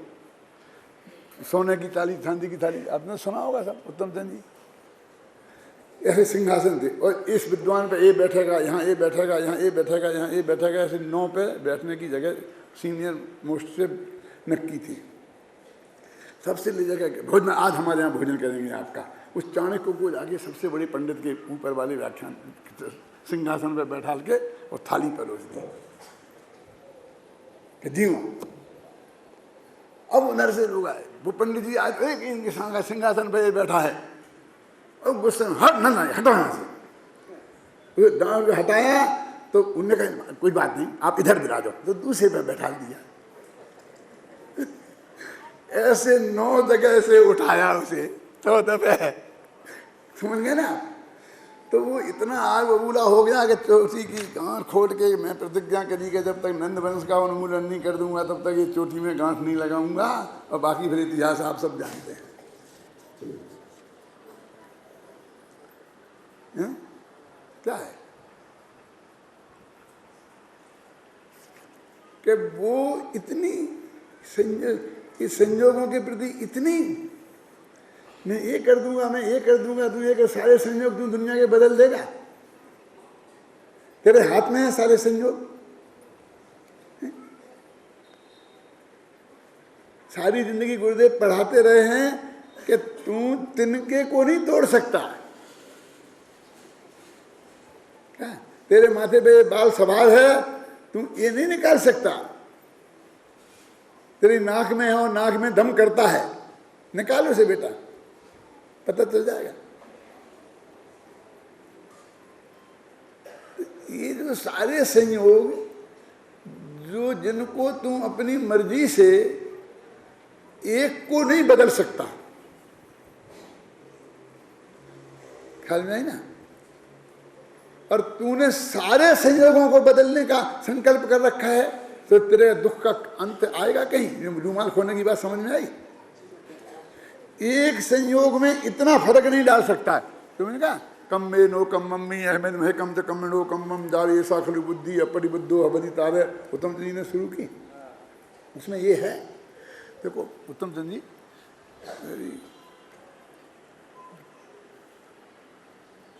Speaker 1: सोने की थाली, चांदी की थाली, आपने सुना होगा सब, उत्तम चंद जी। ऐसे सिंहासन थे, और इस विद्वान पे ये बैठेगा, यहाँ ये बैठेगा, यहाँ ये बैठेगा, यहाँ ये बैठेगा। ऐसे 9 पे बैठने की जगह सीनियर मोस्ट से नक्की थी। सबसे ले जाकर भोजन, आज हमारे यहाँ भोजन करेंगे आपका। उस चाणक्य को जाके सबसे बड़े पंडित के ऊपर वाले व्याख्यान सिंहासन पे बैठा के और थाली परोस दी कि जीओ। अब उधर से लोग आए, वो पंडित जी आज एक इनके सिंहासन पे बैठा है, और गुस्से में हट ना हटो यहाँ से। दांव हटाया तो उनने कहा कोई बात नहीं, आप इधर गिरा दो, तो दूसरे पे बैठा दिया। ऐसे 9 जगह से उठाया उसे, तो दफे समझ गए ना। तो वो इतना आग बबूला हो गया कि चोटी की गांठ खोद के मैं प्रतिज्ञा करी कि जब तक नंद वंश का उन्मूलन नहीं कर दूंगा तब तक ये चोटी में गांठ नहीं लगाऊंगा। और बाकी फिर इतिहास आप सब जानते हैं। क्या है कि वो इतनी संयोगों के प्रति इतनी, मैं ये कर दूंगा, मैं ये कर दूंगा, तू ये कर, सारे संयोग तू दुनिया के बदल देगा। तेरे हाथ में है सारे संयोग। सारी जिंदगी गुरुदेव पढ़ाते रहे हैं कि तू तिनके को नहीं तोड़ सकता। क्या तेरे माथे पे बाल सवार है, तू ये नहीं निकाल सकता। तेरी नाक में है और नाक में दम करता है, निकाल उसे बेटा, पता चल जाएगा। ये जो सारे संयोग जो जिनको तुम अपनी मर्जी से एक को नहीं बदल सकता, ख्याल में आई ना। और तूने सारे संयोगों को बदलने का संकल्प कर रखा है, तो तेरे दुख का अंत आएगा कहीं? रुमाल खोने की बात समझ में आई? एक संयोग में इतना फर्क नहीं डाल सकता है। तुमने कहा कम में नो कम मम्मी अहमद में कम तो कम नो कम मम दावे साखली बुद्धि अपरिबुद्धो अबधि तावे। उत्तम चंद जी ने शुरू की, उसमें ये है। देखो उत्तम चंद जी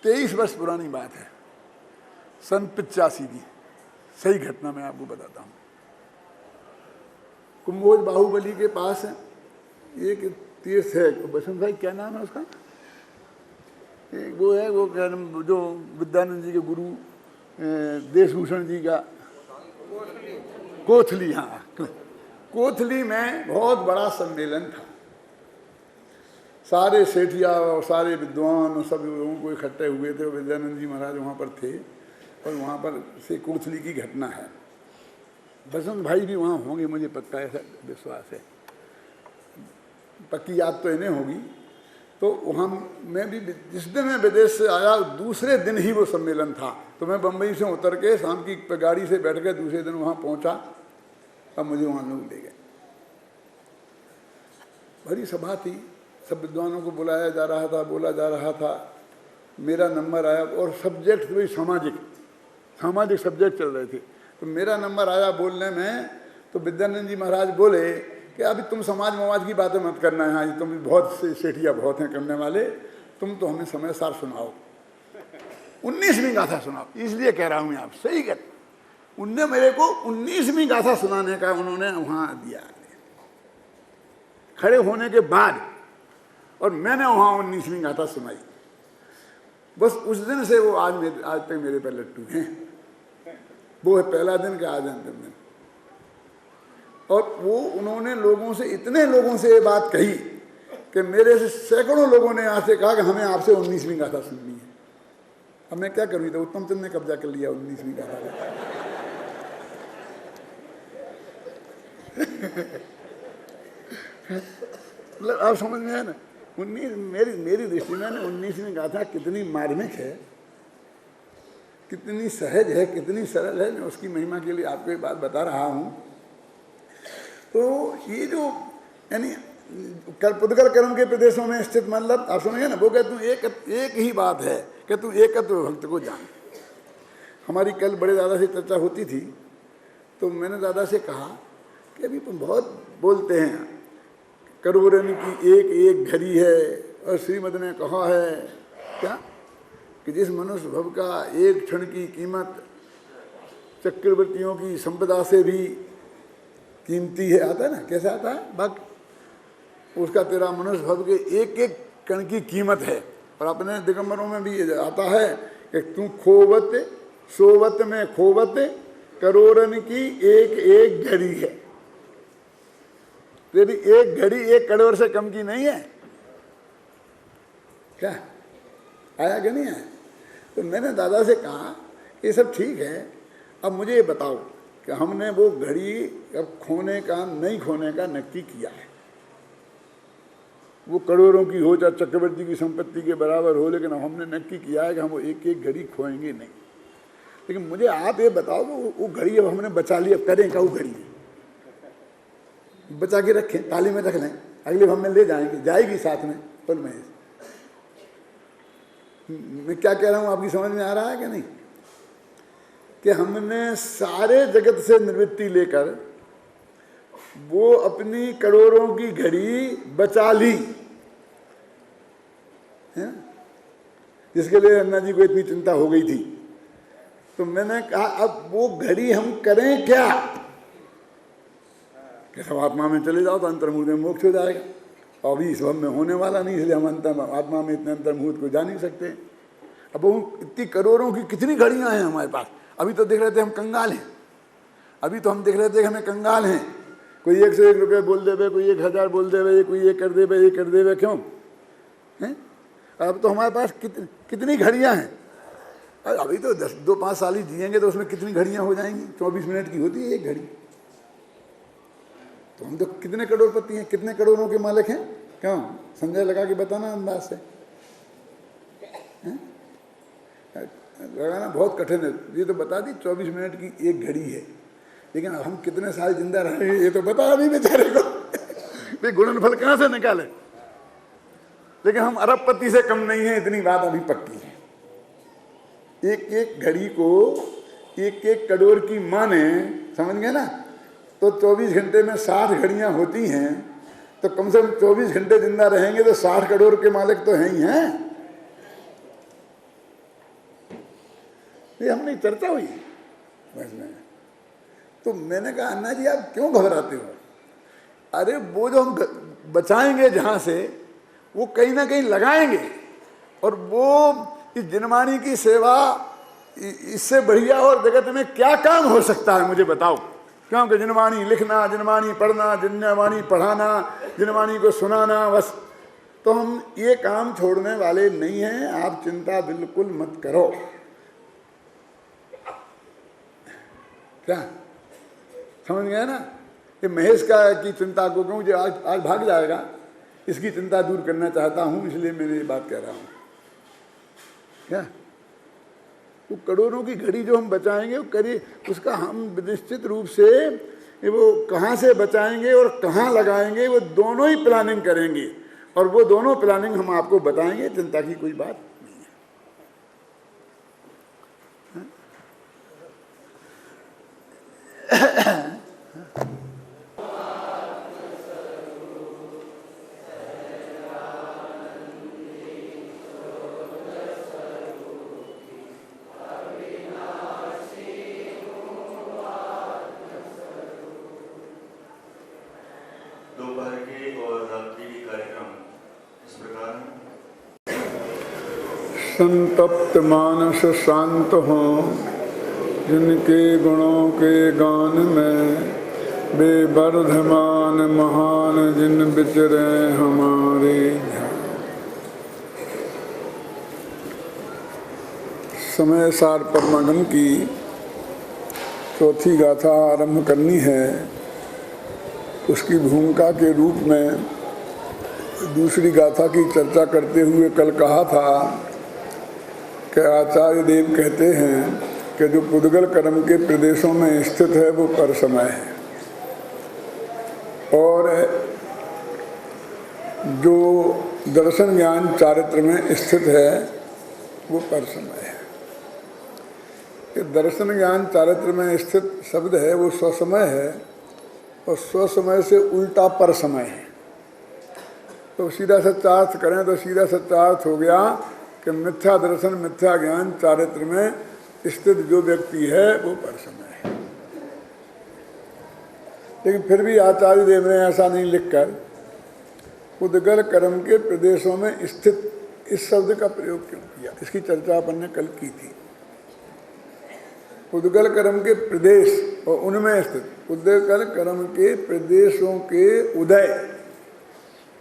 Speaker 1: 23 वर्ष पुरानी बात है, सन 85 की सही घटना मैं आपको बताता हूँ। कुंभोज बाहुबली के पास एक तीर्थ है, बसंत भाई क्या नाम है उसका? एक वो है, वो जो विद्यानंद जी के गुरु देशभूषण जी का कोथली, हाँ कोथली में बहुत बड़ा सम्मेलन था। सारे सेठिया और सारे विद्वान और सब लोगों को इकट्ठे हुए थे। विद्यानंद जी महाराज वहाँ पर थे और वहाँ पर से कोथली की घटना है। बसंत भाई भी वहाँ होंगे, मुझे पक्का ऐसा विश्वास है, पक्की याद तो इन्हें होगी। तो वहाँ मैं भी जिस दिन मैं विदेश से आया दूसरे दिन ही वो सम्मेलन था। तो मैं बम्बई से उतर के शाम की गाड़ी से बैठ के दूसरे दिन वहाँ पहुँचा। अब मुझे वहाँ लोग ले गए। बड़ी सभा थी, सब विद्वानों को बुलाया जा रहा था, बोला जा रहा था। मेरा नंबर आया और सब्जेक्ट वही सामाजिक सब्जेक्ट चल रहे थे। तो मेरा नंबर आया बोलने में। तो विद्यानंद जी महाराज बोले कि अभी तुम समाज मवाज की बातें मत करना है, हाँ तुम बहुत सेठिया बहुत हैं करने वाले, तुम तो हमें समय सार सुनाओ, 19वीं गाथा सुनाओ। इसलिए कह रहा हूँ मैं, आप सही कह, उनने मेरे को 19वीं गाथा सुनाने का उन्होंने वहाँ दिया खड़े होने के बाद, और मैंने वहाँ 19वीं गाथा सुनाई। बस उस दिन से वो आज तक मेरे पे लट्टू हैं। वो है पहला दिन का, आज अंतिम दिन। और वो उन्होंने लोगों से, इतने लोगों से ये बात कही कि मेरे से सैकड़ों लोगों ने यहाँ से कहा कि हमें आपसे 19वीं गाथा सुननी है। अब मैं क्या करूँ, तो उत्तम चंद ने कब्जा कर लिया 19वीं गाथा का। मतलब आप समझ में आया ना, 19 मेरी दृष्टि में 19वीं गाथा कितनी मार्मिक है, कितनी सहज है, कितनी सरल है। मैं उसकी महिमा के लिए आपको एक बात बता रहा हूँ। तो ये जो यानी पुद्गल कर्म के प्रदेशों में स्थित, मतलब आप समझिए ना, वो कहते तू एक ही बात है कि तू एकत्व भक्त को जान। हमारी कल बड़े दादा से चर्चा होती थी, तो मैंने दादा से कहा कि अभी तुम बहुत बोलते हैं, करोड़न की एक एक घड़ी है, और श्रीमद ने कहा है क्या कि जिस मनुष्य भव का एक क्षण की कीमत चक्रवर्तियों की संपदा से भी कीमती है। आता है ना, कैसे आता है भक्त, उसका तेरा मनुष्य भव के एक एक कण की कीमत है। और अपने दिगंबरों में भी आता है कि तू खोवत सोवत में खोवत करोड़न की एक एक घड़ी है। तेरी एक घड़ी 1 करोड़ से कम की नहीं है। क्या आया कि नहीं आया? तो मैंने दादा से कहा ये सब ठीक है, अब मुझे ये बताओ कि हमने वो घड़ी अब खोने का नहीं खोने का नक्की किया है। वो करोड़ों की हो, चाहे चक्रवर्ती की संपत्ति के बराबर हो, लेकिन हमने नक्की किया है कि हम वो एक एक घड़ी खोएंगे नहीं। लेकिन मुझे आप ये बताओ वो घड़ी अब हमने बचा ली, अब करें क्या? वो घड़ी बचा के रखें, ताली में रख लें, अगले हम में ले जाएंगे, जाएगी साथ में पल में। मैं क्या कह रहा हूँ, आपकी समझ में आ रहा है कि नहीं? कि हमने सारे जगत से निवृत्ति लेकर वो अपनी करोड़ों की घड़ी बचा ली है, जिसके लिए अन्ना जी को इतनी चिंता हो गई थी। तो मैंने कहा अब वो घड़ी हम करें क्या? कि सब आत्मा में चले जाओ तो अंतर्मुहूर्त में मोक्ष हो जाएगा। और अभी इस भव में होने वाला नहीं, इसलिए हम आत्मा में इतने अंतर्मुहूर्त को जा नहीं सकते। अब वो इतनी करोड़ों की कितनी घड़ियां हैं हमारे पास। अभी तो देख रहे थे हम कंगाल हैं, अभी तो हम देख रहे थे कि हमें कंगाल हैं। कोई 1 से 1 रुपये बोल देवे, कोई 1000 बोल देवे, कोई ये कर देवे, ये कर देवे, क्यों हैं? अब तो हमारे पास कितनी घड़ियां हैं। अभी तो 2-5 साल ही जिएंगे तो उसमें कितनी घड़ियां हो जाएंगी। 24 मिनट की होती है एक घड़ी। तो हम तो कितने करोड़पति हैं, कितने करोड़ों के मालिक हैं? क्यों? संजय लगा के बताना अंदाज से। लगाना बहुत कठिन है। ये तो बता दी 24 मिनट की एक घड़ी है, लेकिन अब हम कितने साल जिंदा रहेंगे ये तो बता नहीं बेचारे को। भाई गुणनफल कहाँ से निकाले? लेकिन हम अरबपति से कम नहीं है, इतनी बात अभी पक्की है। एक एक घड़ी को 1-1 करोड़ की माने, समझ गए ना? तो 24 घंटे में 60 घड़ियां होती हैं, तो कम से कम 24 घंटे जिंदा रहेंगे तो 60 करोड़ के मालिक तो हैं ही हैं। ये हमने चर्चा हुई बस में। तो मैंने कहा अन्ना जी आप क्यों घबराते हो? अरे वो जो हम बचाएंगे जहां से, वो कहीं ना कहीं लगाएंगे। और वो इस जिनवाणी की सेवा, इससे बढ़िया और जगत में क्या काम हो सकता है? मुझे बताओ। क्योंकि जिनवाणी लिखना, जिनवाणी पढ़ना, जिनवाणी पढ़ाना, जिनवाणी को सुनाना, बस। तो हम ये काम छोड़ने वाले नहीं हैं, आप चिंता बिल्कुल मत करो। क्या समझ गए ना? ये महेश की चिंता को क्यों, जो आज भाग जाएगा, इसकी चिंता दूर करना चाहता हूं, इसलिए मैंने ये बात कह रहा हूं। क्या वो करोड़ों की घड़ी जो हम बचाएंगे, वो करिए उसका हम निश्चित रूप से वो कहाँ से बचाएंगे और कहाँ लगाएंगे, वो दोनों ही प्लानिंग करेंगे, और वो दोनों प्लानिंग हम आपको बताएंगे। चिंता की कोई बात नहीं है।
Speaker 2: दोपहर के और रात्रि के कार्यक्रम इस प्रकार हैं।
Speaker 1: संतप्त मानस शांत हों, जिनके गुणों के गान में बेवर्धमान महान जिन विचरे हमारे ध्यान। समय सार परमागम की चौथी गाथा आरंभ करनी है। उसकी भूमिका के रूप में दूसरी गाथा की चर्चा करते हुए कल कहा था कि आचार्य देव कहते हैं कि जो पुद्गल कर्म के प्रदेशों में स्थित है वो पर समय है, और जो दर्शन ज्ञान चारित्र में स्थित है वो पर समय है। कि दर्शन ज्ञान चारित्र में स्थित शब्द है वो स्वसमय है, और स्वसमय से उल्टा पर समय है। तो सीधा सच्चा अर्थ करें तो सीधा सच्चा अर्थ हो गया कि मिथ्या दर्शन मिथ्या ज्ञान चारित्र में स्थित जो व्यक्ति है वो पर समय है। लेकिन फिर भी आचार्य देव ने ऐसा नहीं लिखकर पुद्गल कर्म के प्रदेशों में स्थित इस शब्द का प्रयोग क्यों किया, इसकी चर्चा अपन ने कल की थी। पुद्गल कर्म के प्रदेश और उनमें स्थित, पुद्गल कर्म के प्रदेशों के उदय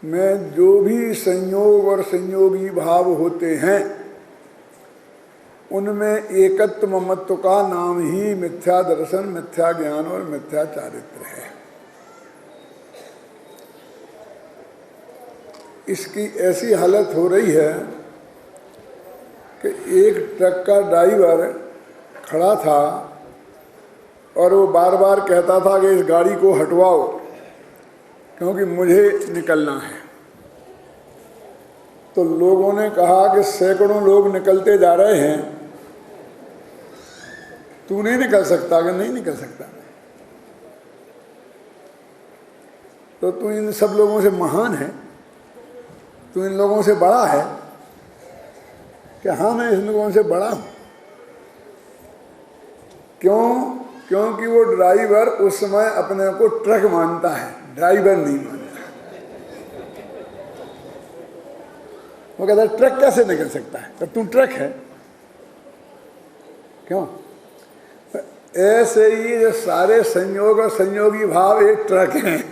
Speaker 1: में जो भी संयोग और संयोगी भाव होते हैं उनमें एकत्व ममत्व का नाम ही मिथ्या दर्शन, मिथ्या ज्ञान और मिथ्या चारित्र है। इसकी ऐसी हालत हो रही है कि एक ट्रक का ड्राइवर खड़ा था और वो बार बार कहता था कि इस गाड़ी को हटवाओ क्योंकि मुझे निकलना है। तो लोगों ने कहा कि सैकड़ों लोग निकलते जा रहे हैं, तू नहीं निकल सकता? कि नहीं निकल सकता, तो तू इन सब लोगों से महान है, तू इन लोगों से बड़ा है। कि हाँ मैं इन लोगों से बड़ा हूं। क्यों? क्योंकि वो ड्राइवर उस समय अपने को ट्रक मानता है, ड्राइवर नहीं मानता। वो कहता है ट्रक कैसे निकल सकता है, तो तू ट्रक है। क्यों? ऐसे ही जो सारे संयोग और संयोगी भाव एक ट्रक हैं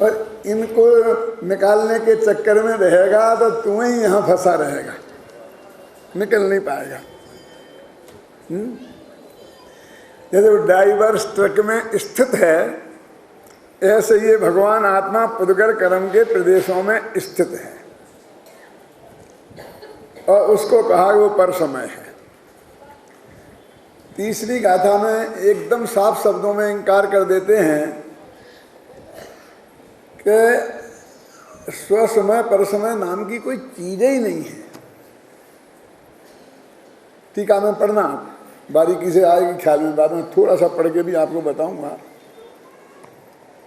Speaker 1: और इनको निकालने के चक्कर में रहेगा तो तू ही यहां फंसा रहेगा, निकल नहीं पाएगा। जैसे वो ड्राइवर ट्रक में स्थित है, ऐसे ये भगवान आत्मा पुद्गल कर्म के प्रदेशों में स्थित है, और उसको कहा वो पर समय है। तीसरी गाथा में एकदम साफ शब्दों में इंकार कर देते हैं कि स्वसमय पर समय नाम की कोई चीज ही नहीं है। टीका में पढ़ना, बारीकी से आएगी ख्याल में, बाद में थोड़ा सा पढ़ के भी आपको बताऊंगा।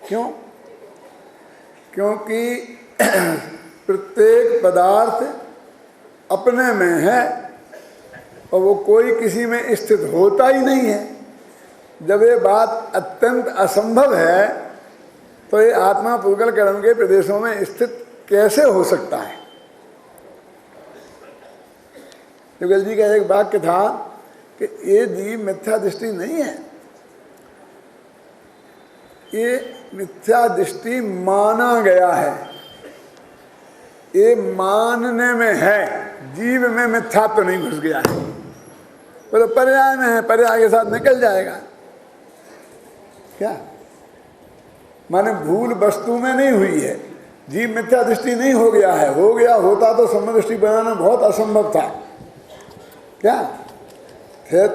Speaker 1: क्यों? क्योंकि प्रत्येक पदार्थ अपने में है और वो कोई किसी में स्थित होता ही नहीं है। जब ये बात अत्यंत असंभव है तो ये आत्मा पुद्गल कर्म के प्रदेशों में स्थित कैसे हो सकता है? युगल जी का एक वाक्य था कि ये जीव मिथ्या दृष्टि नहीं है, ये मिथ्या दृष्टि माना गया है, ये मानने में है, जीव में मिथ्या तो नहीं घुस गया है। वो तो पर्याय में है, पर्याय के साथ निकल जाएगा। क्या माने भूल वस्तु में नहीं हुई है, जीव मिथ्या दृष्टि नहीं हो गया है। हो गया होता तो सम्यक दृष्टि बनाना बहुत असंभव था। क्या फिर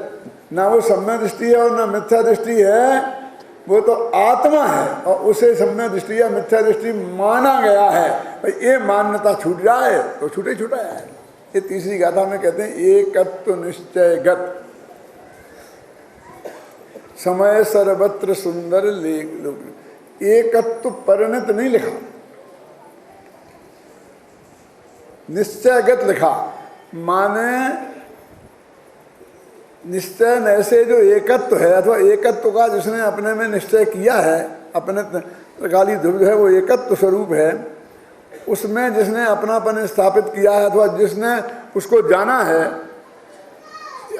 Speaker 1: ना वो सम्यक दृष्टि है और ना मिथ्या दृष्टि है, वो तो आत्मा है और उसे सम्यक दृष्टि या मिथ्या दृष्टि माना गया है। भाई ये मान्यता छूट जाए तो छूटे छूटा है। ये तीसरी गाथा में कहते हैं एकत्व निश्चयगत समय सर्वत्र सुंदर लेख। एकत्व परिणत नहीं लिखा, निश्चयगत लिखा। माने निश्चय ऐसे जो एकत्व है अथवा एकत्व का जिसने अपने में निश्चय किया है, अपने काली ध्रुव जो है वो एकत्व स्वरूप है, उसमें जिसने अपनापन स्थापित किया है अथवा जिसने उसको जाना है,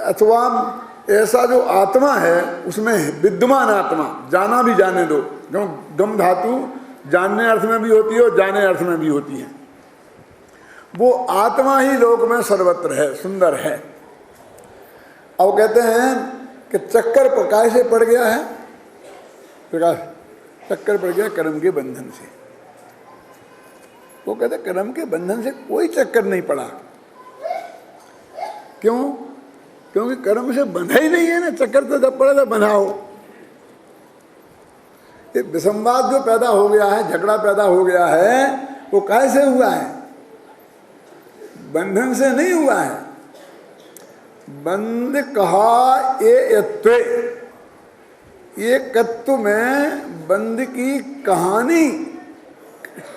Speaker 1: अथवा ऐसा जो आत्मा है उसमें विद्यमान आत्मा, जाना भी जाने दो, क्यों गम धातु जानने अर्थ में भी होती है और जाने अर्थ में भी होती है। वो आत्मा ही लोक में सर्वत्र है, सुंदर है। अब कहते हैं कि चक्कर प्रकाश से पड़ गया है, प्रकाश चक्कर पड़ गया कर्म के बंधन से। वो कहते कर्म के बंधन से कोई चक्कर नहीं पड़ा। क्यों? क्योंकि कर्म से बंधा ही नहीं है ना, चक्कर तो जब पड़े तो बंधाओ। ये विसंवाद जो पैदा हो गया है, झगड़ा पैदा हो गया है, वो कैसे हुआ है? बंधन से नहीं हुआ है। बंध कहा एयत्वे, ये कत्व में बंध की कहानी,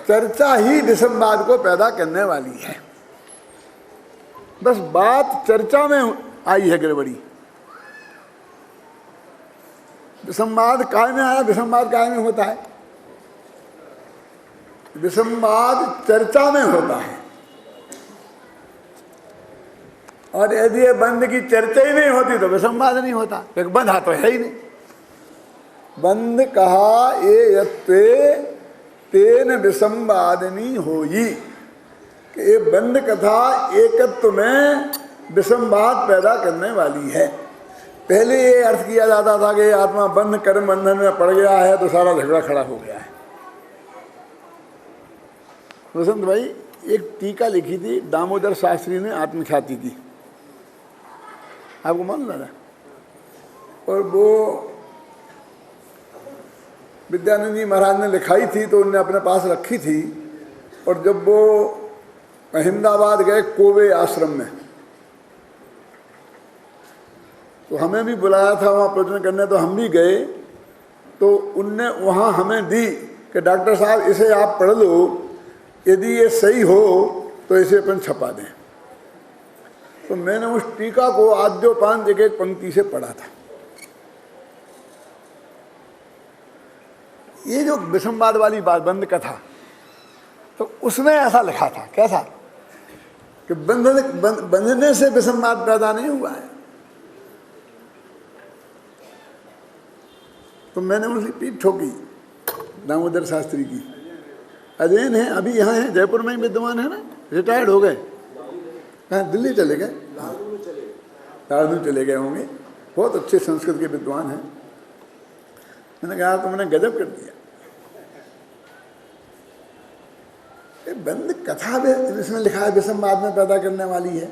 Speaker 1: चर्चा ही विसंवाद को पैदा करने वाली है। बस बात चर्चा में आई है गड़बड़ी। विसंवाद काय में आया? विसंवाद काय में होता है? विसंवाद चर्चा में होता है। और यदि ये बंध की चर्चा ही नहीं होती तो विसंवाद नहीं होता, एक बंधा तो है ही नहीं। बंध कहा ये यत्वे तेन विसंवादनी होई, कि ये बंध कथा एकत्व में विसंवाद पैदा करने वाली है। पहले ये अर्थ किया जाता था कि आत्मा बंध कर्म बंधन में पड़ गया है तो सारा झगड़ा खड़ा हो गया है। वसंत भाई एक टीका लिखी थी दामोदर शास्त्री ने आत्मख्याति की, आपको मालूम है? और वो विद्यानंद जी महाराज ने लिखाई थी तो उनने अपने पास रखी थी। और जब वो अहमदाबाद गए कोवे आश्रम में, तो हमें भी बुलाया था वहाँ प्रवचन करने, तो हम भी गए। तो उनने वहाँ हमें दी कि डॉक्टर साहब इसे आप पढ़ लो, यदि ये सही हो तो इसे अपन छपा दें। तो मैंने उस टीका को आद्योपांत एक एक पंक्ति से पढ़ा था। ये जो विसंवाद वाली बात बंध कथा, तो उसमें ऐसा लिखा था, कैसा कि बंधने से विसंवाद पैदा नहीं हुआ है। तो मैंने उनकी पीठ ठोकी दामोदर शास्त्री की। अध्ययन है, अभी यहाँ है, जयपुर में ही विद्वान है ना, रिटायर्ड हो गए। कहाँ? दिल्ली चले गए, देहरादून चले गए होंगे। बहुत अच्छे संस्कृत के विद्वान हैं। मैंने कहा तुमने गजब कर दिया। बंद कथा भी इसमें लिखा है विसंवाद में पैदा करने वाली है।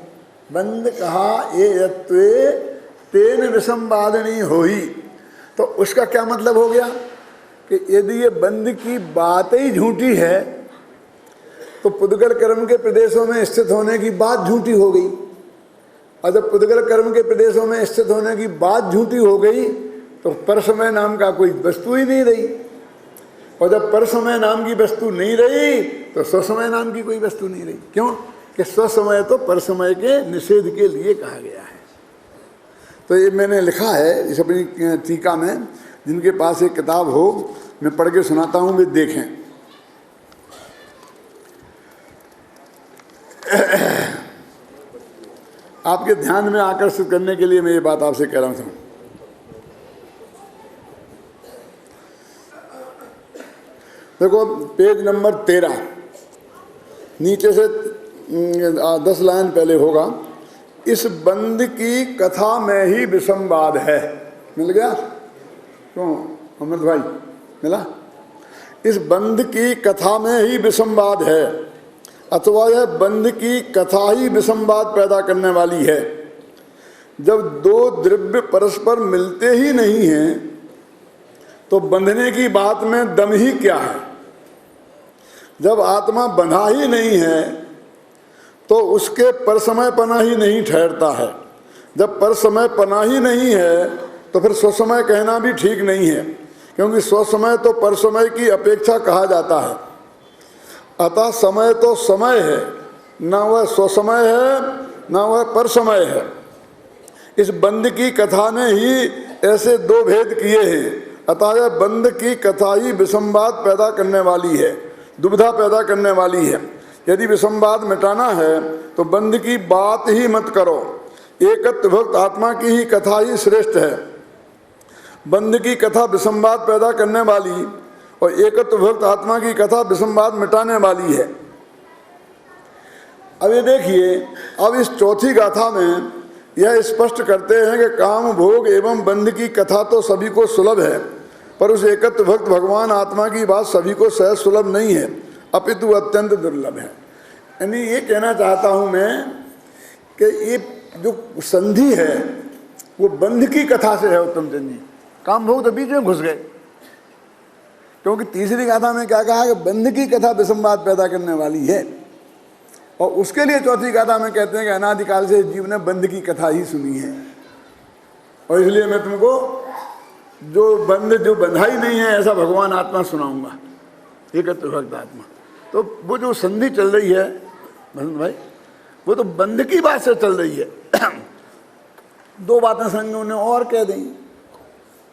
Speaker 1: बंद कहा ये यत्वे तेन विसंवादनी होई, तो उसका क्या मतलब हो गया कि यदि ये बंद की बात ही झूठी है तो पुद्गल कर्म के प्रदेशों में स्थित होने की बात झूठी हो गई। और जब पुद्गल कर्म के प्रदेशों में स्थित होने की बात झूठी हो गई तो परसमय नाम का कोई वस्तु ही नहीं रही। और जब परसमय नाम की वस्तु नहीं रही तो स्वसमय नाम की कोई वस्तु नहीं रही। क्यों? कि स्वसमय तो परसमय के निषेध के लिए कहा गया है। तो ये मैंने लिखा है इस अपनी टीका में। जिनके पास एक किताब हो मैं पढ़ के सुनाता हूँ, वे देखें। आपके ध्यान में आकर्षित करने के लिए मैं ये बात आपसे कह रहा हूँ। देखो पेज नंबर 13, नीचे से 10 लाइन पहले होगा। इस बंद की कथा में ही विसंवाद है। मिल गया? क्यों अमृत भाई, मिला? इस बंद की कथा में ही विसंवाद है, अथवा यह बंद की कथा ही विसंवाद पैदा करने वाली है। जब दो द्रव्य परस्पर मिलते ही नहीं हैं तो बंधने की बात में दम ही क्या है। जब आत्मा बंधा ही नहीं है तो उसके परसमयपना ही नहीं ठहरता है। जब परसमयपना ही नहीं है तो फिर स्वसमय कहना भी ठीक नहीं है, क्योंकि स्वसमय तो परसमय की अपेक्षा कहा जाता है। अतः समय तो समय है, न वह स्वसमय है न वह परसमय है। इस बंद की कथा ने ही ऐसे दो भेद किए हैं। अतः यह बंद की कथा ही विसंवाद पैदा करने वाली है, दुविधा पैदा करने वाली है। यदि विसंवाद मिटाना है तो बंद की बात ही मत करो, एकत्व भक्त आत्मा की ही कथा ही श्रेष्ठ है। बंद की कथा विसंवाद पैदा करने वाली और एकत्व भक्त आत्मा की कथा विसंवाद मिटाने वाली है। अब ये देखिए, अब इस चौथी गाथा में यह स्पष्ट करते हैं कि काम भोग एवं बंध की कथा तो सभी को सुलभ है, पर उस एकत्व भक्त भगवान आत्मा की बात सभी को सहज सुलभ नहीं है, अपितु अत्यंत दुर्लभ है। यानी ये कहना चाहता हूँ मैं कि ये जो संधि है वो बंध की कथा से है। उत्तम चंद जी, काम भोग तो बीच में घुस गए, क्योंकि तीसरी गाथा में क्या कहा कि बंध की कथा विसंवाद पैदा करने वाली है, और उसके लिए चौथी गाथा में कहते हैं कि अनादिकाल से जीव ने बंध की कथा ही सुनी है, और इसलिए मैं तुमको जो बंधा ही नहीं है ऐसा भगवान आत्मा सुनाऊंगा, एकत्व भक्त आत्मा। तो वो जो संधि चल रही है भरत भाई, वो तो बंध की बात से चल रही है। दो बातें संग उन्हें और कह दी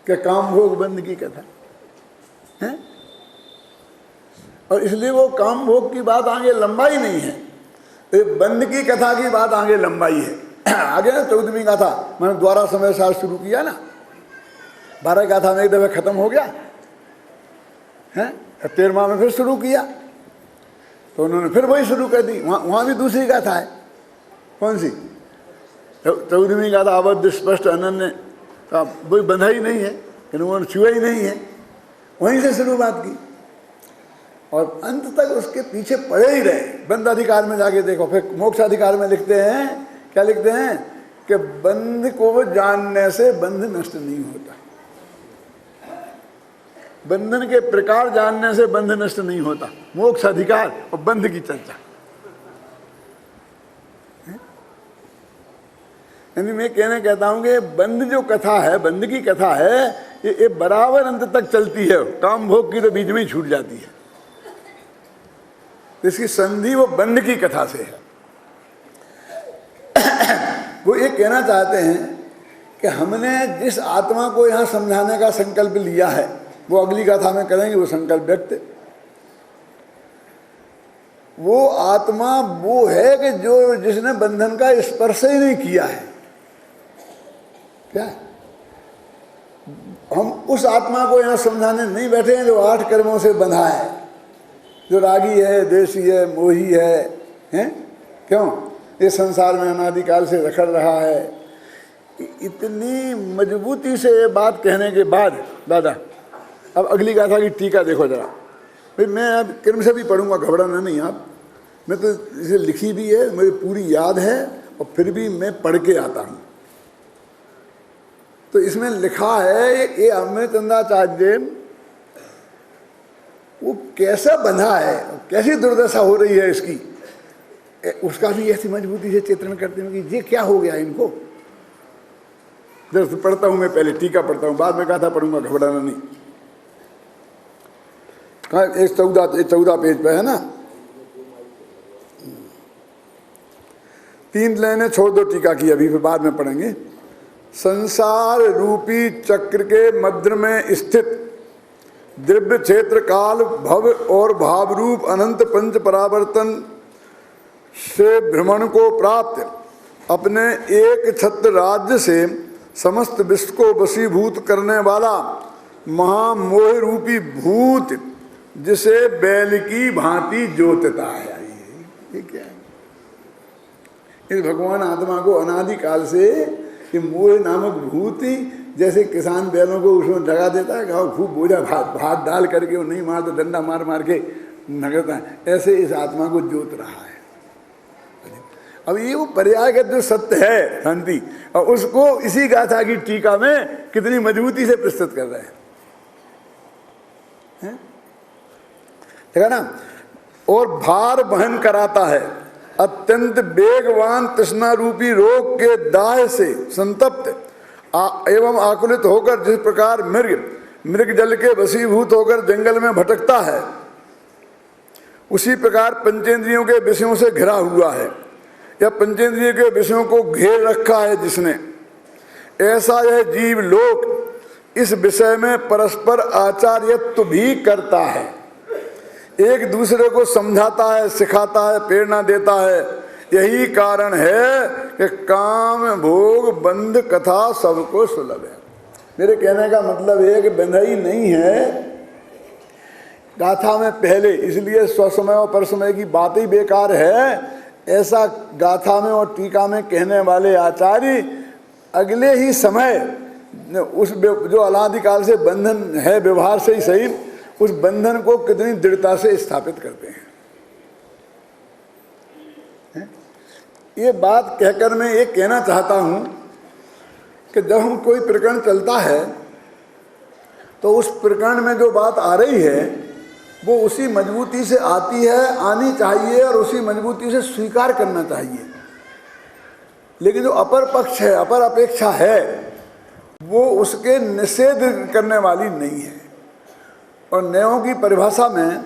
Speaker 1: कि काम भोग बंध की कथा है, और इसलिए वो काम भोग की बात आगे लंबाई नहीं है, तो बंध की कथा की बात आगे लंबाई है। आगे ना 14वीं गाथा मैंने द्वारा समय साल शुरू किया ना, 12 गाथा में एक दफे खत्म हो गया है, 13वां में फिर शुरू किया, तो उन्होंने फिर वही शुरू कर दी। वहाँ भी दूसरी गाथा है, कौन सी? 14वीं गाथा अवध स्पष्ट अनन्य, वही बंधा ही नहीं है, उन्होंने छुआ ही नहीं है, वहीं से शुरुआत की और अंत तक उसके पीछे पड़े ही रहे। बंध अधिकार में जाके देखो, फिर मोक्ष अधिकार में लिखते हैं, क्या लिखते हैं कि बंध को जानने से बंध नष्ट नहीं होता, बंधन के प्रकार जानने से बंध नष्ट नहीं होता। मोक्ष अधिकार और बंध की चर्चा, यानी मैं कहता हूं कि बंध जो कथा है, बंध की कथा है, ये बराबर अंत तक चलती है। काम भोग की तो बीच में ही छूट जाती है। इसकी संधि वो बंध की कथा से है। वो ये कहना चाहते हैं कि हमने जिस आत्मा को यहाँ समझाने का संकल्प लिया है, वो अगली गाथा में करेंगे वो संकल्प व्यक्त। वो आत्मा वो है कि जो जिसने बंधन का स्पर्श ही नहीं किया है। क्या हम उस आत्मा को यहाँ समझाने नहीं बैठे हैं जो 8 कर्मों से बंधा है, जो रागी है, देशी है, मोही है, हैं? क्यों इस संसार में अनादिकाल से रखड़ रहा है। इतनी मजबूती से ये बात कहने के बाद दादा अब अगली गाथा की टीका देखो जरा। भाई मैं अब क्रम से भी पढ़ूंगा, घबराना नहीं आप, मैं तो इसे लिखी भी है, मुझे पूरी याद है, और फिर भी मैं पढ़ के आता हूँ। तो इसमें लिखा है ये अमृतचंदाचार्य वो कैसा बंधा है, कैसी दुर्दशा हो रही है इसकी, उसका भी ऐसी मजबूती से चित्रण करते हैं कि ये क्या हो गया इनको। जब पढ़ता हूँ मैं, पहले टीका पढ़ता हूँ, बाद में गाथा पढ़ूंगा, घबराना नहीं। कहाँ 14 पेज पे है ना, 3 लाइनें छोड़ दो टीका की, अभी फिर बाद में पढ़ेंगे। संसार रूपी चक्र के मध्य में स्थित द्रव्य क्षेत्र काल भव और भाव रूप अनंत पंच परावर्तन से भ्रमण को प्राप्त अपने एक छत्र राज्य से समस्त विश्व को वशीभूत करने वाला महामोह रूपी भूत जिसे बैल की भांति जोतता है। ये क्या है? इस भगवान आत्मा को अनादिकाल से कि मोह नामक भूत ही, जैसे किसान बैलों को उसमें लगा देता है, गाँव खूब बोझा भात डाल करके वो नहीं मारता, डंडा मार मार के नगरता है, ऐसे इस आत्मा को जोत रहा है। अब ये वो पर्यायगत जो सत्य है शांति, और उसको इसी गाथा की टीका में कितनी मजबूती से प्रस्तुत कर रहे हैं, देखा ना। और भार वहन कराता है, अत्यंत वेगवान तृष्णा रूपी रोग के दाह से संतप्त एवं आकुलित होकर जिस प्रकार मृग जल के वशीभूत होकर जंगल में भटकता है, उसी प्रकार पंचेंद्रियों के विषयों से घिरा हुआ है, या पंचेंद्रियों के विषयों को घेर रखा है जिसने, ऐसा यह जीव लोक इस विषय में परस्पर आचार्यत्व भी करता है, एक दूसरे को समझाता है, सिखाता है, प्रेरणा देता है। यही कारण है कि काम भोग बंध कथा सबको सुलभ है। मेरे कहने का मतलब है कि बंधाई नहीं है गाथा में पहले, इसलिए स्वसमय और परसमय की बात ही बेकार है। ऐसा गाथा में और टीका में कहने वाले आचार्य अगले ही समय उस जो अनादिकाल से बंधन है व्यवहार से ही सही, उस बंधन को कितनी दृढ़ता से स्थापित करते हैं। ये बात कहकर मैं ये कहना चाहता हूं कि जब हम कोई प्रकरण चलता है तो उस प्रकरण में जो बात आ रही है वो उसी मजबूती से आती है, आनी चाहिए, और उसी मजबूती से स्वीकार करना चाहिए। लेकिन जो अपर पक्ष है, अपर अपेक्षा है, वो उसके निषेध करने वाली नहीं है। और न्यायों की परिभाषा में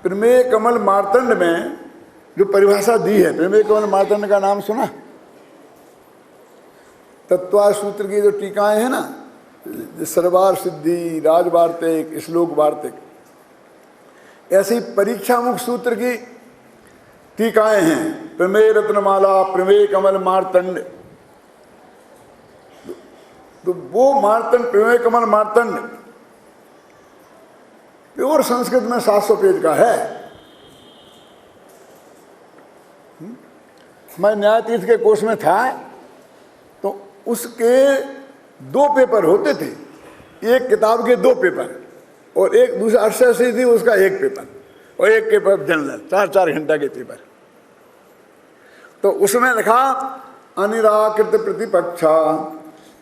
Speaker 1: प्रमेय कमल मार्तंड में जो परिभाषा दी है, प्रमेय कमल मार्तंड का नाम सुना? तत्वा सूत्र की जो टीकाएं हैं ना, सर्वार सिद्धि, राजवार्तिक, श्लोक वार्तिक, ऐसी परीक्षा मुख सूत्र की टीकाएं हैं। प्रमेय रत्नमाला, प्रमेय कमल मार्तंड, तो वो मार्तंड, प्रमेय कमल मार्तंड प्योर संस्कृत में 700 पेज का है। मैं न्यायतीर्थ के कोर्स में था तो उसके 2 पेपर होते थे, एक किताब के 2 पेपर, और एक दूसरा अर्थशास्त्री थी उसका 1 पेपर, और एक पेपर जनरल, 4-4 घंटा के पेपर। तो उसमें लिखा अनिराकृत प्रतिपक्षा।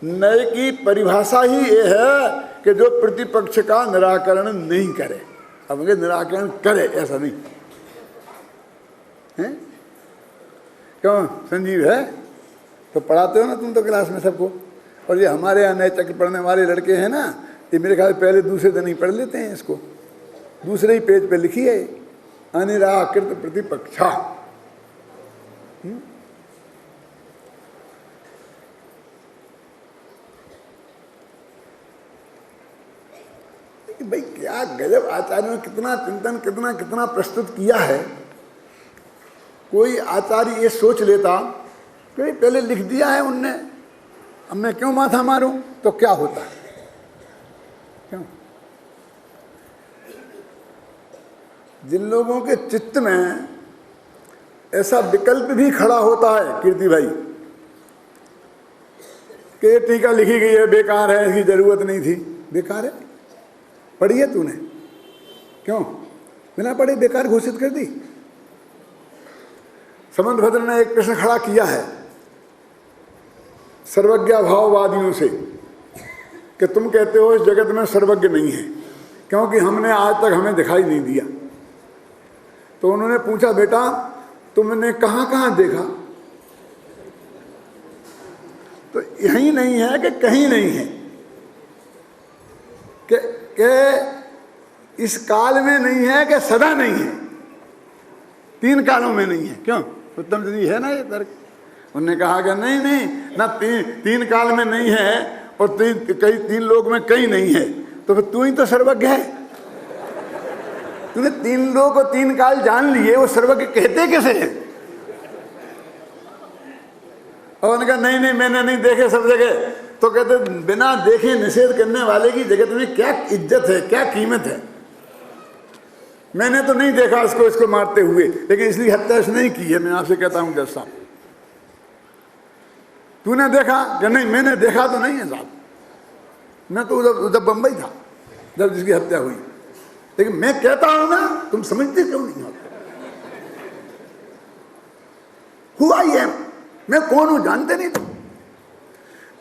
Speaker 1: न्याय की परिभाषा ही ये है कि जो प्रतिपक्ष का निराकरण नहीं करे। अब मुझे निराकरण करे ऐसा नहीं है। क्यों संजीव है तो पढ़ाते हो ना तुम तो क्लास में सबको, और ये हमारे यहाँ नए चक्र पढ़ने वाले लड़के हैं ना, ये मेरे ख्याल पहले दूसरे दिन ही पढ़ लेते हैं इसको। दूसरे ही पेज पे लिखी है अनिराकृत प्रतिपक्षा। भाई क्या गजब आचार्यों ने कितना चिंतन, कितना कितना प्रस्तुत किया है। कोई आचार्य ये सोच लेता कि पहले लिख दिया है उनने, अब मैं क्यों माथा मारूं, तो क्या होता है? क्यों? जिन लोगों के चित्त में ऐसा विकल्प भी खड़ा होता है कीर्ति भाई कि ये टीका लिखी गई है, बेकार है, इसकी जरूरत नहीं थी, बेकार है, पढ़ी है तूने, क्यों बिना पढ़े बेकार घोषित कर दी। समंतभद्र ने एक प्रश्न खड़ा किया है सर्वज्ञ भाववादियों से कि तुम कहते हो इस जगत में सर्वज्ञ नहीं है, क्योंकि हमने आज तक हमें दिखाई नहीं दिया। तो उन्होंने पूछा बेटा तुमने कहाँ कहाँ देखा? तो यही नहीं है कि कहीं नहीं है, कि इस काल में नहीं है कि सदा नहीं है, 3 कालों में नहीं है। क्यों? उत्तम दीदी है ना ये तर्क। उन्होंने कहा कि नहीं नहीं ना, 3 काल में नहीं है और 3 लोक में कहीं नहीं है, तो फिर तू ही तो सर्वज्ञ है। तूने 3 लोक और 3 काल जान लिए, वो सर्वज्ञ कहते कैसे हैं? और उन्होंने कहा नहीं नहीं मैंने नहीं देखे सब जगह। तो कहते बिना देखे निषेध करने वाले की जगत में क्या इज्जत है, क्या कीमत है। मैंने तो नहीं देखा इसको मारते हुए, लेकिन इसलिए हत्या इसने नहीं की है। मैं आपसे कहता हूं जज साहब, तूने देखा कि नहीं? मैंने देखा तो नहीं है साहब, मैं तो उधर बंबई था जब जिसकी हत्या हुई। लेकिन मैं कहता हूं ना, तुम समझते क्यों नहीं हो? हु आई एम, मैं कौन हूं जानते नहीं तुम?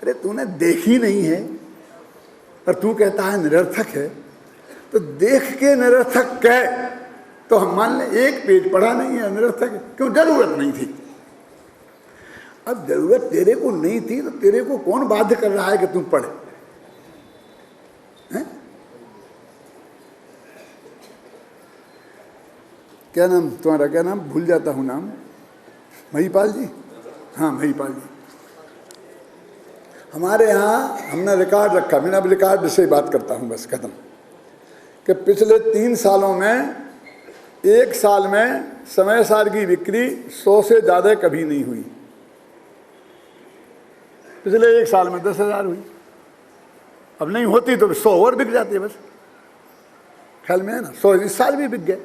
Speaker 1: अरे तूने देखी नहीं है और तू कहता है निरर्थक है, तो देख के निरर्थक कह तो हम मान लें। एक पेज पढ़ा नहीं है, निरर्थक है। क्यों? जरूरत नहीं थी। अब जरूरत तेरे को नहीं थी तो तेरे को कौन बाध्य कर रहा है कि तुम पढ़े? हैं? क्या नाम तुम्हारा? क्या नाम? भूल जाता हूं नाम। महिपाल जी? हाँ महिपाल जी। हमारे यहाँ हमने रिकॉर्ड रखा, मैं अब रिकॉर्ड से ही बात करता हूँ बस, खत्म, कि पिछले 3 सालों में, एक साल में समय सार की बिक्री 100 से ज़्यादा कभी नहीं हुई। पिछले एक साल में 10,000 हुई। अब नहीं होती तो 100 और बिक जाती है बस। ख्याल में है ना? 100 इस साल भी बिक गए,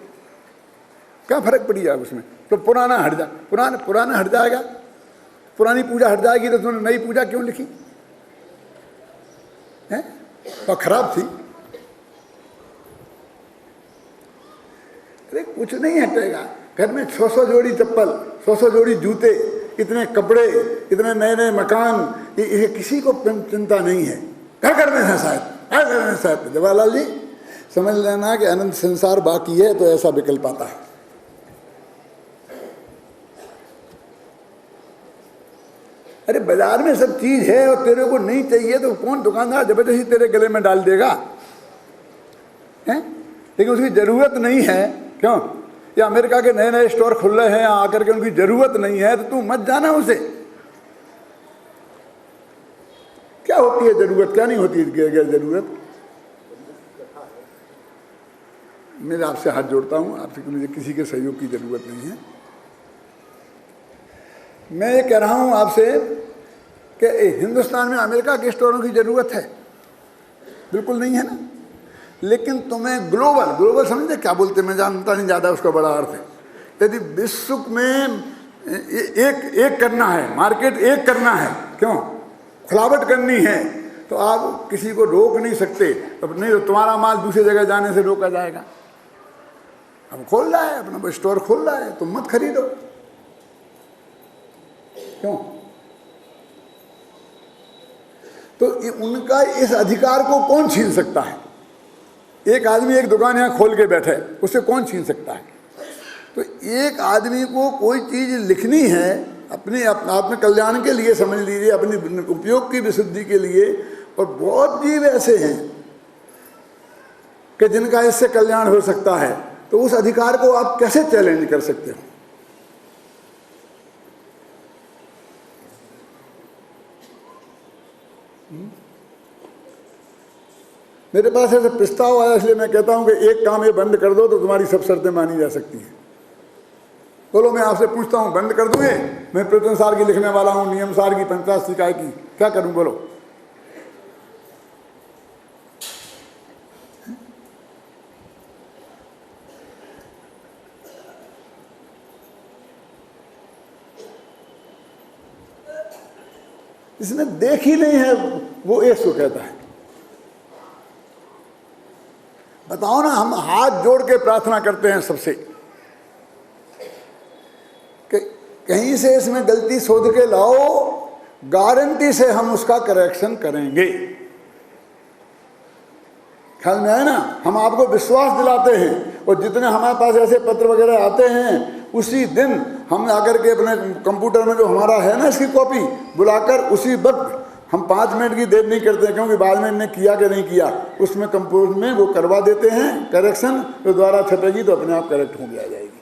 Speaker 1: क्या फर्क पड़ी जाए उसमें? तो पुराना हट जा, पुराना हट जाएगा, पुरानी पूजा हट जाएगी तो तुमने नई पूजा क्यों लिखी है? और खराब थी। अरे कुछ नहीं हटेगा। घर में 600 जोड़ी चप्पल, 600 जोड़ी जूते, इतने कपड़े, इतने नए नए मकान, ये किसी को चिंता नहीं है। घर घर में है शायद, हर घर में शायद। जवाहरलाल जी समझ लेना कि अनंत संसार बाकी है तो ऐसा विकल्प आता है। अरे बाजार में सब चीज है और तेरे को नहीं चाहिए तो कौन दुकानदार जबरदस्ती तेरे गले में डाल देगा? हैं? लेकिन उसकी जरूरत नहीं है। क्यों? या अमेरिका के नए नए स्टोर खुल रहे हैं, आकर के उनकी जरूरत नहीं है तो तू मत जाना उसे। क्या होती है जरूरत, क्या नहीं होती है जरूरत? मैं आपसे हाथ जोड़ता हूं, आपसे मुझे किसी के सहयोग की जरूरत नहीं है। मैं ये कह रहा हूं आपसे कि हिंदुस्तान में अमेरिका के स्टोरों की जरूरत है? बिल्कुल नहीं है ना। लेकिन तुम्हें ग्लोबल समझते क्या बोलते? मैं जानता नहीं ज़्यादा उसका बड़ा अर्थ है। यदि विश्व में एक करना है, मार्केट एक करना है, क्यों? खुलावट करनी है तो आप किसी को रोक नहीं सकते। अब नहीं तो तुम्हारा माल दूसरी जगह जाने से रोका जाएगा। अब खोल रहा है, अपना स्टोर खोल रहा है, तुम मत खरीदो। क्यों? तो उनका इस अधिकार को कौन छीन सकता है? एक आदमी एक दुकान यहाँ खोल के बैठे, उससे कौन छीन सकता है? तो एक आदमी को कोई चीज लिखनी है अपने आत्म कल्याण के लिए, समझ लीजिए, अपने उपयोग की विशुद्धि के लिए। और बहुत जीव ऐसे हैं कि जिनका इससे कल्याण हो सकता है, तो उस अधिकार को आप कैसे चैलेंज कर सकते हो? मेरे पास ऐसा प्रस्ताव आया, इसलिए मैं कहता हूं कि एक काम ये बंद कर दो तो तुम्हारी सब शर्तें मानी जा सकती हैं। बोलो, मैं आपसे पूछता हूं, बंद कर दूं ये? मैं प्रयोजन सार की लिखने वाला हूं, नियम सार की, पंचायत शिकायत की, क्या करूं? बोलो। इसने देखी नहीं है, वो एक सो कहता है। बताओ ना, हम हाथ जोड़ के प्रार्थना करते हैं सबसे कि कहीं से इसमें गलती शोध के लाओ, गारंटी से हम उसका करेक्शन करेंगे। ख्याल में है ना? हम आपको विश्वास दिलाते हैं, और जितने हमारे पास ऐसे पत्र वगैरह आते हैं, उसी दिन हम आकर के अपने कंप्यूटर में जो हमारा है ना इसकी कॉपी बुलाकर उसी वक्त हम 5 मिनट की देर नहीं करते, क्योंकि बाद में इन्हें किया कि नहीं किया, उसमें कंप्यूटर में वो करवा देते हैं करेक्शन। तो दोबारा छपेगी तो अपने आप करेक्ट हो गया जाएगी।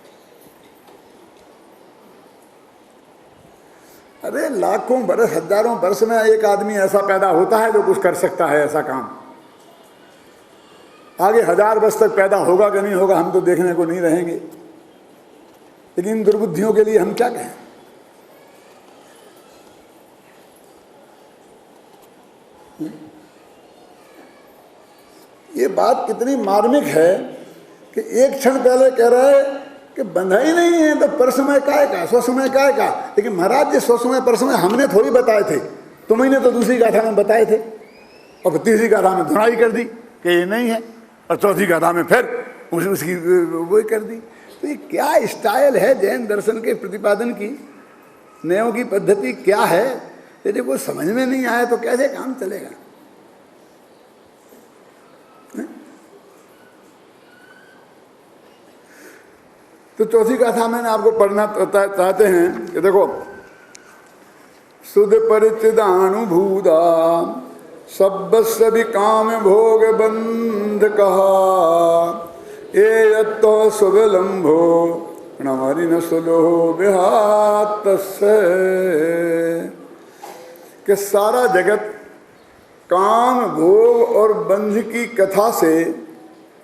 Speaker 1: अरे लाखों बरस, हजारों वर्ष में एक आदमी ऐसा पैदा होता है जो कुछ कर सकता है ऐसा काम। आगे 1000 वर्ष तक पैदा होगा कि नहीं होगा हम तो देखने को नहीं रहेंगे। लेकिन इन दुर्बुद्धियों के लिए हम क्या कहें? बात कितनी मार्मिक है कि एक क्षण पहले कह रहा है कि बंधा ही नहीं है तो परसमय काय का, स्वसमय काय का। लेकिन महाराज जी स्वसमय परसमय हमने थोड़ी बताए थे, तुम्हें तो दूसरी गाथा में बताए थे, और तीसरी गाथा में धुनाई कर दी कि ये नहीं है, और चौथी गाथा में फिर उसकी वो कर दी। तो ये क्या स्टाइल है जैन दर्शन के प्रतिपादन की, नयों की पद्धति क्या है? यदि वो समझ में नहीं आया तो कैसे काम चलेगा? तो चौथी गाथा मैंने आपको पढ़ना चाहते हैं कि देखो, सुध परिचिदानुभूता सब्बस्व विकाम भोग बंध कहा, ये यत्तो सुविलंभो नमरि न सुलोह विहात से। कि सारा जगत काम भोग और बंध की कथा से,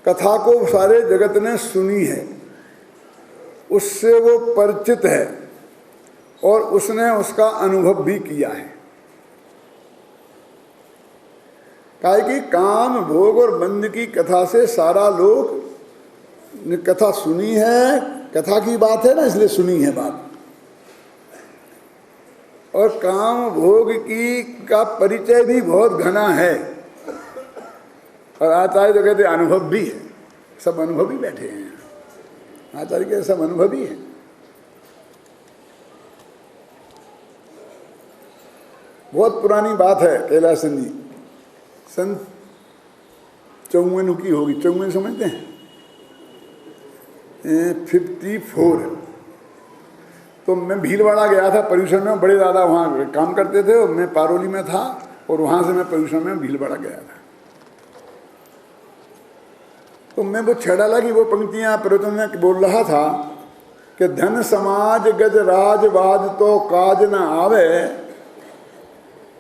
Speaker 1: कथा को सारे जगत ने सुनी है, उससे वो परिचित है और उसने उसका अनुभव भी किया है। काहे कि काम भोग और बंध की कथा से सारा लोग ने कथा सुनी है, कथा की बात है ना, इसलिए सुनी है बात। और काम भोग की का परिचय भी बहुत घना है, और आचार्य तो कहते अनुभव भी है, सब अनुभवी बैठे हैं, आचार्य के सब अनुभवी है। बहुत पुरानी बात है, कैलासन जी सन 54 की होगी, 54 समझते हैं, 54। तो मैं भीलवाड़ा गया था पर्यूषण में, बड़े दादा वहाँ काम करते थे, और मैं पारोली में था, और वहाँ से मैं पर्यूषण में भीलवाड़ा गया था। तो मैं वो छेड़ा की वो पंक्तियाँ प्रवचन में बोल रहा था कि धन समाज गज राजवाज तो काज न आवे,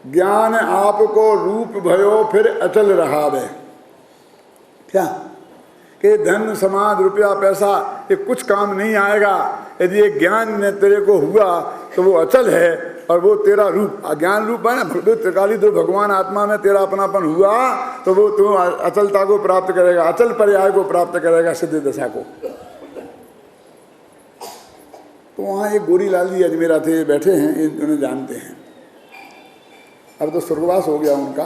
Speaker 1: ज्ञान आपको रूप भयो फिर अचल रहावे। क्या कि धन समाज रुपया पैसा ये कुछ काम नहीं आएगा, यदि ये ज्ञान ने तेरे को हुआ तो वो अचल है, और वो तेरा रूप ज्ञान रूप है ना, त्रिकाली तो भगवान आत्मा में तेरा अपनापन हुआ तो वो तू अचलता को प्राप्त करेगा, अचल पर्याय को प्राप्त करेगा, सिद्ध दशा को। तो वहाँ एक गोरी लाल जी अजमेरा थे, बैठे हैं, इन्हें जानते हैं, अब तो स्वर्गवास हो गया उनका।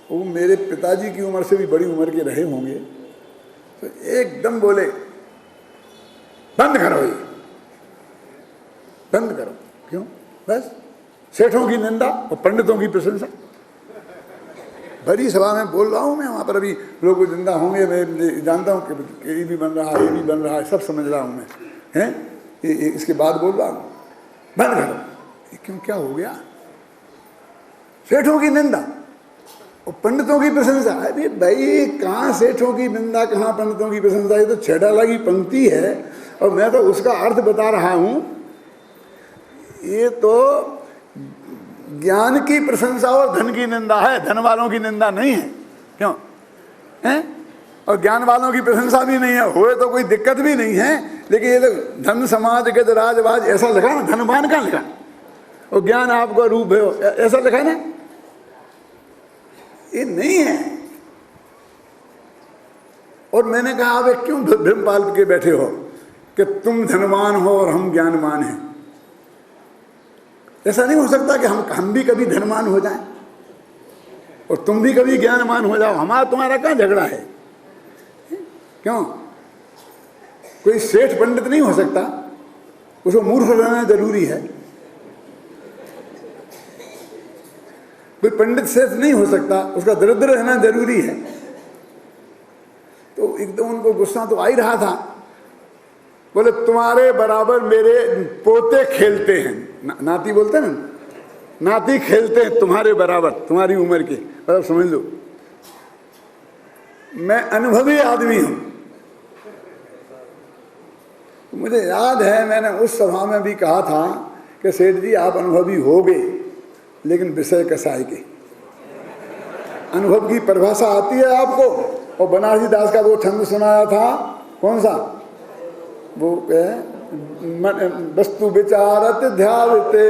Speaker 1: वो मेरे पिताजी की उम्र से भी बड़ी उम्र के रहे होंगे। तो एकदम बोले बंद करो, ये बंद करो। क्यों? बस सेठों की निंदा और पंडितों की प्रशंसा। बड़ी सभा में बोल रहा हूँ मैं, वहाँ पर अभी लोग जिंदा होंगे, मैं जानता हूँ कि ये भी बन रहा है, ये भी बन रहा है, सब समझ रहा हूँ मैं, हैं? इसके बाद बोल रहा हूँ बंद करो। क्यों, क्या हो गया? सेठों की निंदा और पंडितों की प्रशंसा। अरे भाई, कहाँ सेठों की निंदा, कहाँ पंडितों की प्रशंसा? ये तो छेड़ाला की पंक्ति है, और मैं तो उसका अर्थ बता रहा हूँ। ये तो ज्ञान की प्रशंसा और धन की निंदा है, धन वालों की निंदा नहीं है। क्यों है? और ज्ञान वालों की प्रशंसा भी नहीं है, होए तो कोई दिक्कत भी नहीं है। लेकिन ये तो धन समाज गज राजवाज ऐसा लिखा ना, धनवान का लिखा, और ज्ञान आपका रूप है ऐसा लिखा ना, ये नहीं है। और मैंने कहा अब क्यों भ्रम पाल के बैठे हो कि तुम धनवान हो और हम ज्ञानवान हैं? ऐसा नहीं हो सकता कि हम भी कभी धनवान हो जाएं और तुम भी कभी ज्ञानवान हो जाओ। हमारा तुम्हारा कहाँ झगड़ा है? क्यों? कोई सेठ पंडित नहीं हो सकता, उसको मूर्ख रहना जरूरी है। कोई पंडित सेठ नहीं हो सकता, उसका दरिद्र रहना जरूरी है। तो एकदम उनको गुस्सा तो आ ही रहा था। बोले तुम्हारे बराबर मेरे पोते खेलते हैं, नाती बोलते हैं ना, नाती खेलते हैं तुम्हारे बराबर, तुम्हारी उम्र के, मतलब समझ लो मैं अनुभवी आदमी हूं। मुझे याद है मैंने उस सभा में भी कहा था कि सेठ जी आप अनुभवी होगे, लेकिन विषय कसाई के। अनुभव की परिभाषा आती है आपको? और बनारसी दास का वो छंद सुनाया था, कौन सा? वो वस्तु विचारत ध्यावते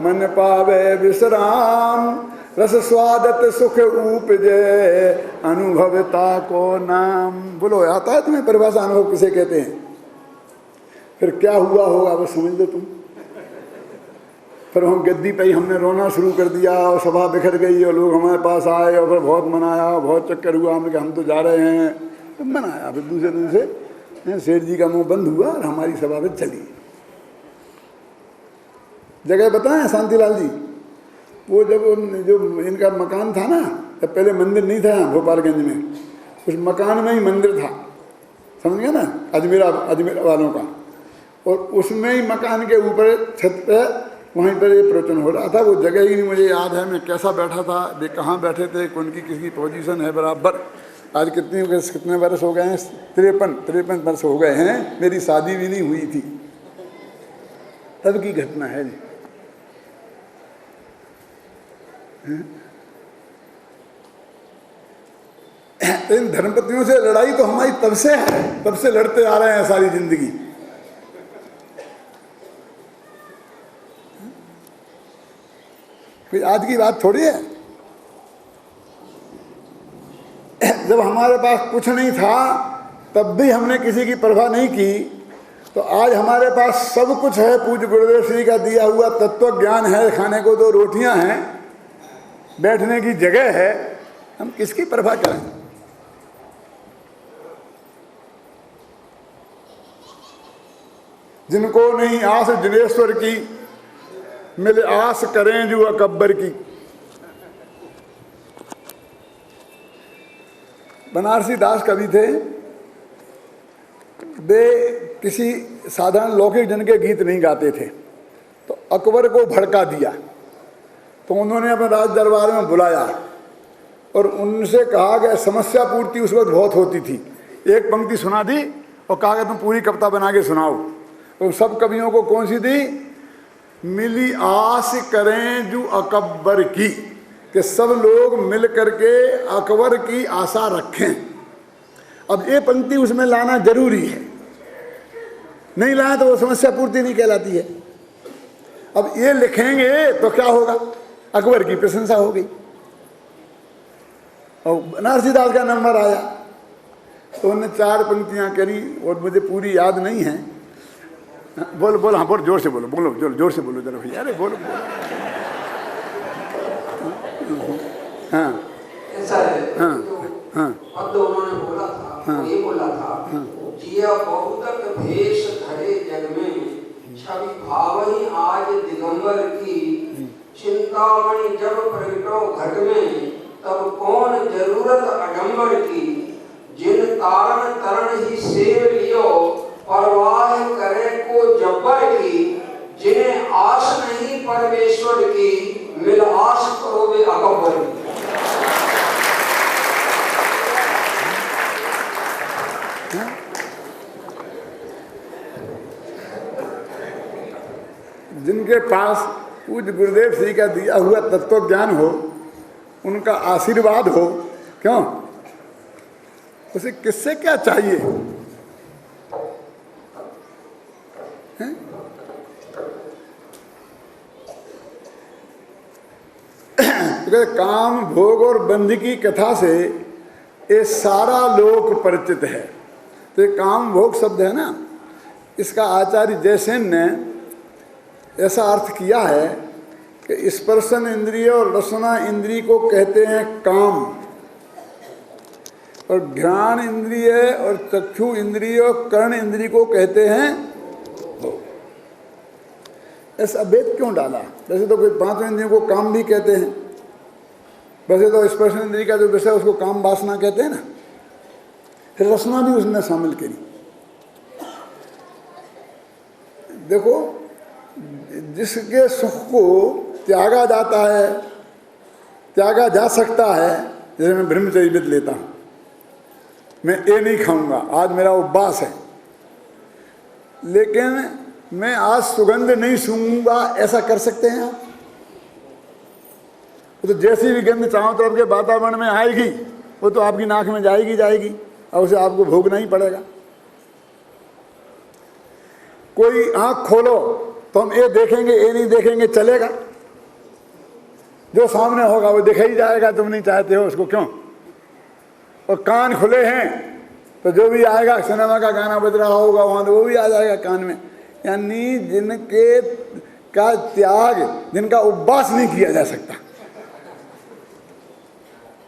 Speaker 1: मन पावे विश्राम, रस स्वादत सुख उपजे अनुभवता को नाम। बोलो आता है तुम्हें परिभाषा अनुभव किसे कहते हैं? फिर क्या हुआ होगा वो समझ लो तुम। फिर हम गद्दी पे ही हमने रोना शुरू कर दिया और सभा बिखर गई और लोग हमारे पास आए और फिर बहुत मनाया, बहुत चक्कर हुआ, हमने कहा हम तो जा रहे हैं, तो मनाया। फिर दूसरे दिन से सेठ जी का मुंह बंद हुआ और हमारी सभा में चली। जगह बताएं शांतिलाल जी, वो जब जो इनका मकान था ना, तब पहले मंदिर नहीं था यहाँ गोपालगंज में, उस मकान में ही मंदिर था, समझ गए ना, अजमेर वालों का। और उसमें ही मकान के ऊपर छत पे वहीं पर ये प्रवचन हो रहा था। वो जगह ही नहीं मुझे याद है मैं कैसा बैठा था, वे कहाँ बैठे थे, कौन की किसकी पोजीशन है बराबर। आज कितने वर्ष हो गए हैं? 53 वर्ष हो गए हैं, मेरी शादी भी नहीं हुई थी, तब की घटना है जी। इन धर्मपतियों से लड़ाई तो हमारी तब से है, तब से लड़ते आ रहे हैं सारी जिंदगी। कोई आज की बात थोड़ी है। जब हमारे पास कुछ नहीं था तब भी हमने किसी की परवाह नहीं की, तो आज हमारे पास सब कुछ है। पूज्य गुरुदेव श्री का दिया हुआ तत्व ज्ञान है, खाने को 2 रोटियां हैं, बैठने की जगह है, हम किसकी परवाह करें? जिनको नहीं आस जिनेश्वर की, मिले आस करें जो अकबर की। बनारसी दास कवि थे, वे किसी साधारण लौकिक जन के गीत नहीं गाते थे, तो अकबर को भड़का दिया, तो उन्होंने अपने राज दरबार में बुलाया और उनसे कहा कि समस्या पूर्ति उस वक्त बहुत होती थी। एक पंक्ति सुना दी और कहा कि तुम पूरी कविता बना के सुनाओ। तो सब कवियों को कौन सी दी? मिली आस करें जो अकबर की, कि सब लोग मिल करके अकबर की आशा रखें। अब ये पंक्ति उसमें लाना जरूरी है, नहीं लाए तो वो समस्या पूर्ति नहीं कहलाती है। अब ये लिखेंगे तो क्या होगा? अकबर की प्रशंसा हो गई। और बनारसी दास का नंबर आया तो उन्होंने 4 पंक्तियां करी और मुझे पूरी याद नहीं है। बोलो हाँ, बोलो जोर से बोलो, जोर से बोलो जरा भैया, अरे बोलो। हाँ
Speaker 3: ऐसा है,
Speaker 1: हाँ हाँ
Speaker 3: अब तो उन्होंने बोला था, हाँ, ये बोला था, जिया बहुतक भेष धरे जग में, छवि भावही आज दिगंबर की, चिंतामणि जब प्रगटो घट में, तब कौन जरूरत अडंबर की, जिन तारण तरण ही सेव लियो, परवाह करे को जब्बर की, जिन्हें आस नहीं परमेश्वर की, मिल आस करो वे अकबर की।
Speaker 1: जिनके पास पूज्य गुरुदेव श्री का दिया हुआ तत्व ज्ञान हो, उनका आशीर्वाद हो, क्यों उसे किससे क्या चाहिए? तो काम भोग और बंध की कथा से ये सारा लोक परिचित है। तो ये काम भोग शब्द है ना, इसका आचार्य जयसेन ने ऐसा अर्थ किया है कि स्पर्शन इंद्रिय और रसना इंद्रिय को कहते हैं काम, और घ्राण इंद्रिय और चक्षु इंद्रिय और कर्ण इंद्रिय को कहते हैं भोग। ऐसा भेद क्यों डाला? वैसे तो कोई 5 इंद्रियों को काम भी कहते हैं, वैसे तो स्पर्श इंद्रिय का जो विषय उसको काम वासना कहते हैं ना, फिर रसना भी उसने शामिल करी। देखो, जिसके सुख को त्यागा जाता है, त्यागा जा सकता है, जैसे मैं ब्रह्मचर्य व्रत लेता हूँ, मैं ये नहीं खाऊंगा, आज मेरा उपवास है, लेकिन मैं आज सुगंध नहीं सूंघूंगा, ऐसा कर सकते हैं आप? तो जैसी भी गंध चारों तरफ के वातावरण में आएगी वो तो आपकी नाक में जाएगी और उसे आपको भोगना ही पड़ेगा। कोई आंख खोलो तो हम ये देखेंगे, ये नहीं देखेंगे, चलेगा? जो सामने होगा वो दिखाई जाएगा, तुम नहीं चाहते हो उसको, क्यों? और कान खुले हैं तो जो भी आएगा, सिनेमा का गाना बज रहा होगा वहाँ तो वो भी आ जाएगा कान में। यानी जिनके का त्याग, जिनका उपवास नहीं किया जा सकता,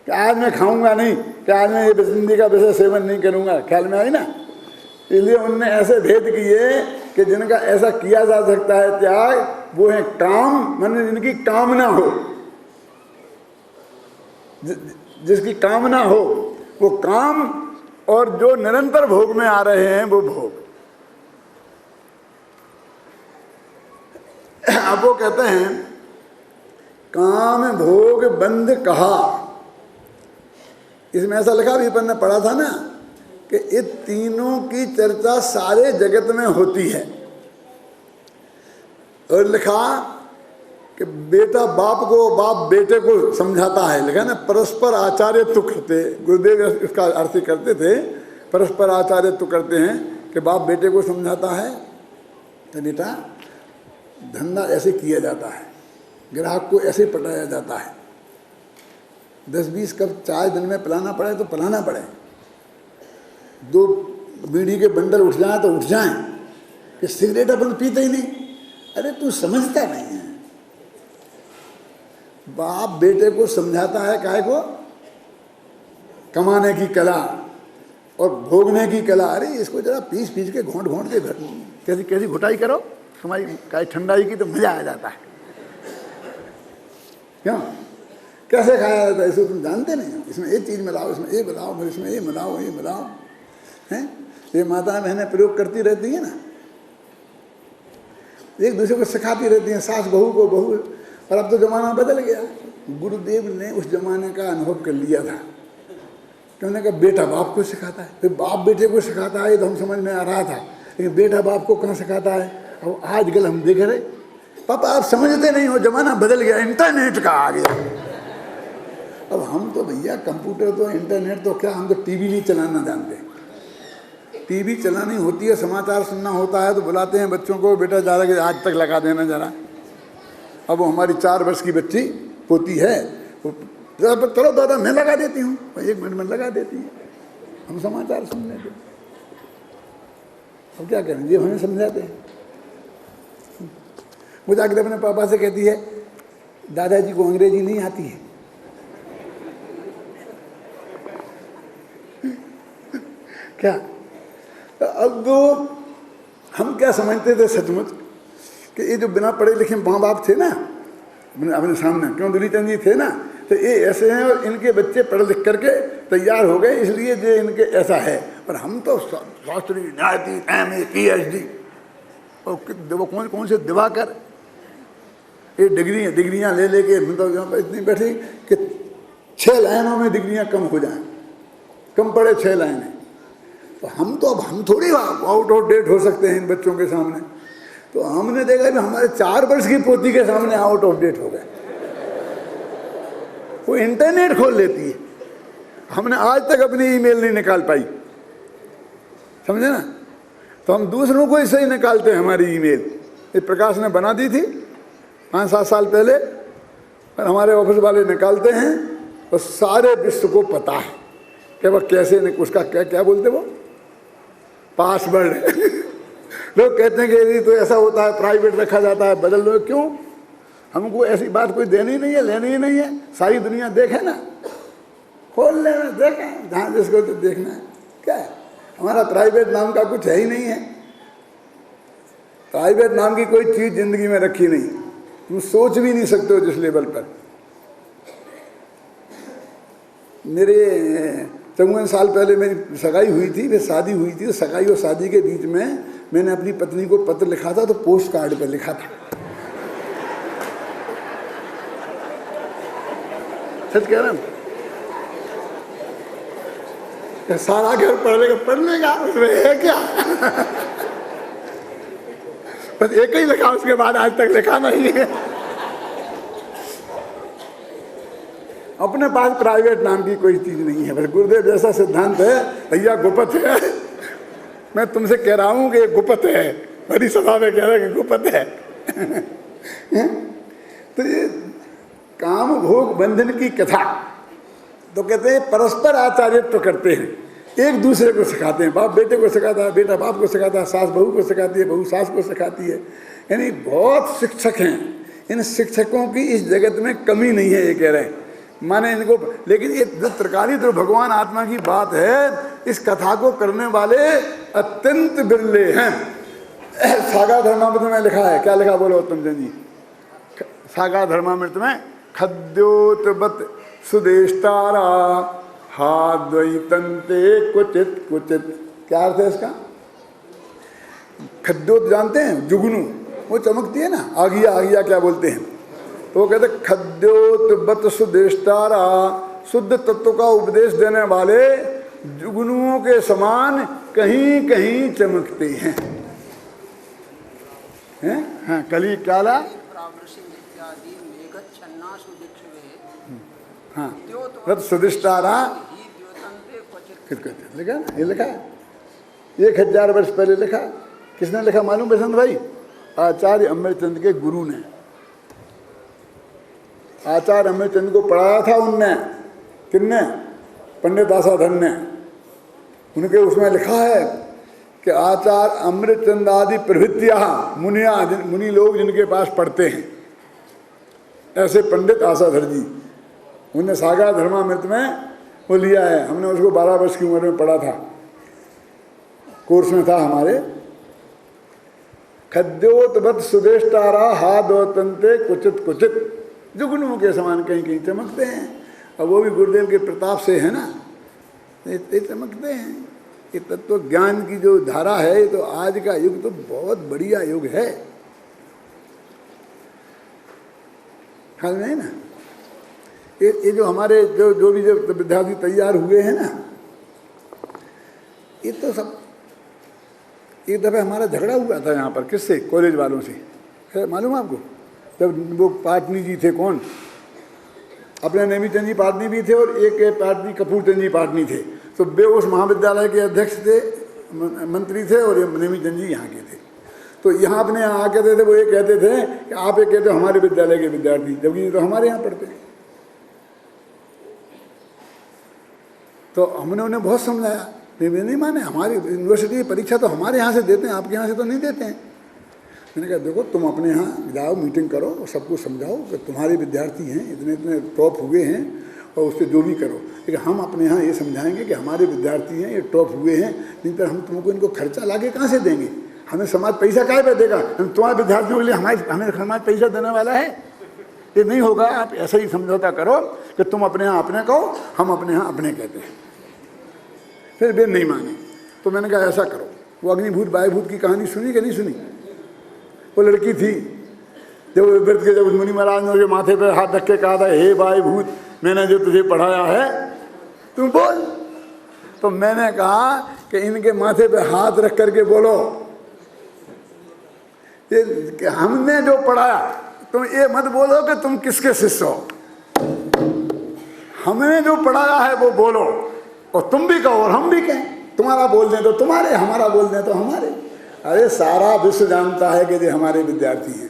Speaker 1: कि आज मैं खाऊंगा नहीं, कि आज मैं ये बिस्मिल्लाह का वैसे सेवन नहीं करूंगा, ख्याल में आई ना। इसलिए उनने ऐसे भेद किए कि जिनका ऐसा किया जा सकता है त्याग, वो है काम, माने जिनकी कामना हो, जिसकी कामना हो वो काम, और जो निरंतर भोग में आ रहे हैं वो भोग। अब वो कहते हैं काम भोग बंध कहा, इसमें ऐसा लिखा भी अपन ने पढ़ा था ना कि ये तीनों की चर्चा सारे जगत में होती है। और लिखा कि बेटा बाप को, बाप बेटे को समझाता है, लिखा ना परस्पर आचार्य तो करते, गुरुदेव इसका अर्थ करते थे, परस्पर आचार्य तो करते हैं कि बाप बेटे को समझाता है कि बेटा धंधा ऐसे किया जाता है, ग्राहक को ऐसे पटाया जाता है, 10-20 कप चाय दिन में पिलाना पड़े तो पिलाना पड़े, 2 बीड़ी के बंडल उठ जाए तो उठ जाएं, कि सिगरेट अपन पीते ही नहीं। अरे तू समझता नहीं है, बाप बेटे को समझाता है काहे को, कमाने की कला और भोगने की कला। अरे इसको जरा पीस के घोंट के कैसी कैसी घुटाई करो, तुम्हारी काय ठंडाई की तो मजा आ जाता है। क्यों कैसे खाया जाता है इसको तुम जानते नहीं, इसमें ये चीज़ मिलाओ, इसमें ये मिलाओ, फिर इसमें ये मिलाओ, ये मिलाओ, हैं? ये माता बहनें प्रयोग करती रहती हैं ना, एक दूसरे को सिखाती रहती हैं, सास बहू को, बहू। और अब तो ज़माना बदल गया। गुरुदेव ने उस ज़माने का अनुभव कर लिया था कि उन्होंने कहा बेटा बाप को सिखाता है, फिर बाप बेटे को सिखाता है, तो हम समझ में आ रहा था, लेकिन बेटा बाप को कहाँ सिखाता है। अब आजकल हम देख रहे, पापा आप समझते नहीं हो, ज़माना बदल गया, इंटरनेट का आ गया। अब हम तो भैया कंप्यूटर तो इंटरनेट तो क्या, हम तो टीवी नहीं चलाना जानते। टीवी चलानी होती है, समाचार सुनना होता है तो बुलाते हैं बच्चों को, बेटा ज़्यादा के आज तक लगा देना ज़रा। अब वो हमारी 4 वर्ष की बच्ची पोती है, चलो दादा मैं लगा देती हूँ, 1 मिनट में लगा देती है, हम समाचार सुन लेते। अब क्या करें, ये हमें समझाते हैं। वो जाकर अपने पापा से कहती है दादाजी को अंग्रेजी नहीं आती है। क्या अब वो हम क्या समझते थे सचमुच कि ये जो बिना पढ़े लिखे माँ बाप थे ना अपने सामने, क्यों दुलीचंद जी थे ना, तो ये ऐसे हैं और इनके बच्चे पढ़ लिख करके तैयार हो गए, इसलिए जो इनके ऐसा है। और हम तो शास्त्री, न्यायाधीश, MA, PhD और वो कौन से दिवाकर, ये डिग्रियाँ ले लेके मतलब यहाँ पर इतनी बैठी कि 6 लाइनों में डिग्रियाँ कम हो जाएं, कम पढ़े 6 लाइनें। तो हम थोड़ी आउट ऑफ डेट हो सकते हैं इन बच्चों के सामने। तो हमने देखा कि हमारे 4 वर्ष की पोती के सामने आउट ऑफ डेट हो गए। वो इंटरनेट खोल लेती है, हमने आज तक अपनी ईमेल नहीं निकाल पाई, समझे ना। तो हम दूसरों को इससे ही निकालते हैं हमारी ईमेल। ये प्रकाश ने बना दी थी 5-7 साल पहले, और हमारे ऑफिस वाले निकालते हैं और सारे विश्व को पता है कि वह कैसे, उसका क्या बोलते वो पासवर्ड। लोग कहते हैं कि यदि तो ऐसा होता है, प्राइवेट रखा जाता है, बदल दो। क्यों, हमको ऐसी बात कोई देनी नहीं है, लेनी ही नहीं है। सारी दुनिया देखे ना, खोल लेना, देखें जहाँ जिसको तो देखना है। क्या है, हमारा प्राइवेट नाम का कुछ है ही नहीं है। प्राइवेट नाम की कोई चीज़ जिंदगी में रखी नहीं, तुम सोच भी नहीं सकते हो जिस लेवल पर। मेरे 54 साल पहले मेरी सगाई हुई थी, फिर शादी हुई थी। तो सगाई और शादी के बीच में मैंने अपनी पत्नी को पत्र लिखा था, तो पोस्ट कार्ड पर लिखा था। सच कह रहा हूँ, सारा घर पढ़ने का उसमें है क्या। बस एक ही लिखा, उसके बाद आज तक लिखा नहीं है। अपने पास प्राइवेट नाम की कोई चीज नहीं है। बस गुरुदेव जैसा सिद्धांत है, भैया गुप्त है। मैं तुमसे कह रहा हूं कि गुप्त है, बड़ी सभा में कह रहा है कि गुप्त है। तो ये काम भोग बंधन की कथा, तो कहते हैं परस्पर आचार्यत्व करते हैं, एक दूसरे को सिखाते हैं। बाप बेटे को सिखाता है, बेटा बाप को सिखाता है, सास बहू को सिखाती है, बहू सास को सिखाती है। यानी बहुत शिक्षक हैं। इन शिक्षकों की इस जगत में कमी नहीं है, ये कह रहे हैं। माने इनको, लेकिन ये जो त्रिकाली तो भगवान आत्मा की बात है, इस कथा को करने वाले अत्यंत बिरले हैं। सागर धर्मामृत में लिखा है, क्या लिखा बोलो उत्तम चंद जी? सागर धर्मामृत में खद्योतबत सुदेष्टारा हाद्वैतंते क्वचित क्वचित। क्या अर्थ है इसका? खद्योत जानते हैं? जुगनू, वो चमकती है ना, आगिया आगिया क्या बोलते हैं, तो वो कहते खद्योतबत सुदेष्टारा, शुद्ध तत्व का उपदेश देने वाले जुगनुओं के समान कहीं कहीं चमकते हैं। हाँ, कली काला, हाँ, रत सुदिष्टारा लिखा, ये लिखा 1000 वर्ष पहले लिखा। किसने लिखा मालूम बसंत भाई? आचार्य अमरचंद के गुरु ने। आचार्य अमरचंद को पढ़ाया था उनने। किसने? पंडित आसाधन ने। उनके उसमें लिखा है कि आचार्य अमरचंद आदि प्रभृतिया मुनिया, मुनि लोग जिनके पास पढ़ते हैं, ऐसे पंडित आसाधर जी, उन्होंने सागर धर्मामृत में वो लिया है। हमने उसको 12 वर्ष की उम्र में पढ़ा था, कोर्स में था हमारे। खद्योतबत सुदेष्टारा हाद्वैतंते क्वचित क्वचित, जुगनुओं के समान कहीं कहीं चमकते हैं। और वो भी गुरुदेव के प्रताप से है ना, ये चमकते हैं। ये तत्व ज्ञान की जो धारा है, ये तो आज का युग तो बहुत बढ़िया युग है, ख्याल में है ना। ये जो हमारे जो भी जो विद्यार्थी तैयार हुए हैं ना, ये तो सब, एक दफ़े हमारा झगड़ा हुआ था यहाँ पर, किससे? कॉलेज वालों से। मालूम आपको? जब वो पाटनी जी थे, कौन अपने नेमीचंद जी पाटनी भी थे और एक पाटनी कपूरचंद जी पाटनी थे। तो वे उस महाविद्यालय के अध्यक्ष थे, मंत्री थे, और ये नेमीचंद जी यहाँ के थे। तो यहाँ अपने यहाँ कहते थे, वो ये कहते थे कि आप ये कहते हो हमारे विद्यालय के विद्यार्थी, जबकि ये तो हमारे यहाँ पढ़ते हैं। तो हमने उन्हें बहुत समझाया, नहीं माने, हमारी यूनिवर्सिटी की परीक्षा तो हमारे यहाँ से देते हैं, आपके यहाँ से तो नहीं देते हैं। मैंने कहा देखो, तुम अपने यहाँ जाओ, मीटिंग करो और सबको समझाओ कि तुम्हारे विद्यार्थी हैं, इतने इतने टॉप हुए हैं, और उससे जो भी करो, लेकिन हम अपने यहाँ ये समझाएंगे कि हमारे विद्यार्थी हैं, ये टॉप हुए हैं, नहीं तो हम तुमको इनको खर्चा लाके कहाँ से देंगे? हमें समाज पैसा काहे पे देगा? तुम्हारे विद्यार्थियों के लिए हमें समाज पैसा देने वाला है? ये नहीं होगा। आप ऐसा ही समझौता करो कि तुम अपने यहाँ अपने कहो, हम अपने यहाँ अपने कहते हैं। फिर वे नहीं माने, तो मैंने कहा ऐसा करो। वो अग्निभूत वायुभूत की कहानी सुनी कि नहीं सुनी? वो लड़की थी, जब व्रत के, जब मुनि महाराज ने उसके माथे पर हाथ रख के कहा था, हे वायुभूत, मैंने जो तुझे पढ़ाया है तुम बोल। तो मैंने कहा कि इनके माथे पे हाथ रख करके बोलो, ये हमने जो पढ़ाया, तुम ये मत बोलो कि तुम किसके शिष्य हो। हमने जो पढ़ाया है वो बोलो, और तुम भी कहो और हम भी कहें। तुम्हारा बोल दें तो तुम्हारे, हमारा बोल दें तो हमारे। अरे सारा विश्व जानता है कि ये हमारे विद्यार्थी हैं,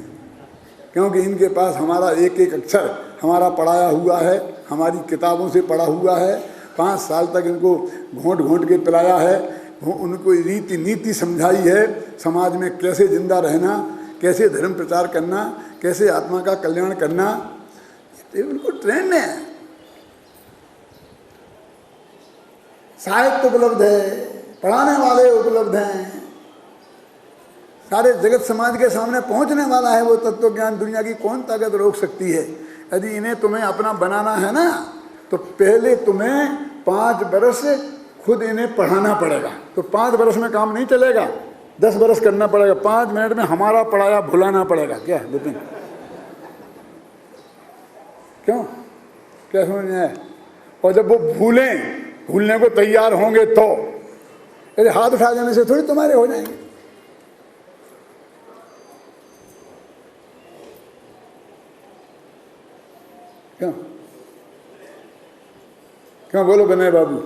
Speaker 1: क्योंकि इनके पास हमारा एक एक अक्षर हमारा पढ़ाया हुआ है, हमारी किताबों से पढ़ा हुआ है। 5 साल तक इनको घोंट घोंट के पिलाया है, उनको रीति नीति समझाई है, समाज में कैसे जिंदा रहना, कैसे धर्म प्रचार करना, कैसे आत्मा का कल्याण करना, ये उनको ट्रेंड है। साहित्य उपलब्ध है, पढ़ाने वाले उपलब्ध हैं, सारे जगत समाज के सामने पहुंचने वाला है वो तत्व ज्ञान। दुनिया की कौन ताकत रोक सकती है? यदि इन्हें तुम्हें अपना बनाना है ना, तो पहले तुम्हें 5 बरस खुद इन्हें पढ़ाना पड़ेगा। तो 5 बरस में काम नहीं चलेगा, 10 बरस करना पड़ेगा। 5 मिनट में हमारा पढ़ाया भुलाना पड़ेगा। क्या बिपिन, क्यों, क्या समझ में आया? और जब वो भूलने को तैयार होंगे तो अरे हाथ उठा देने से थोड़ी तुम्हारे हो जाएंगे। क्यों क्यों बोलो विनय बाबू?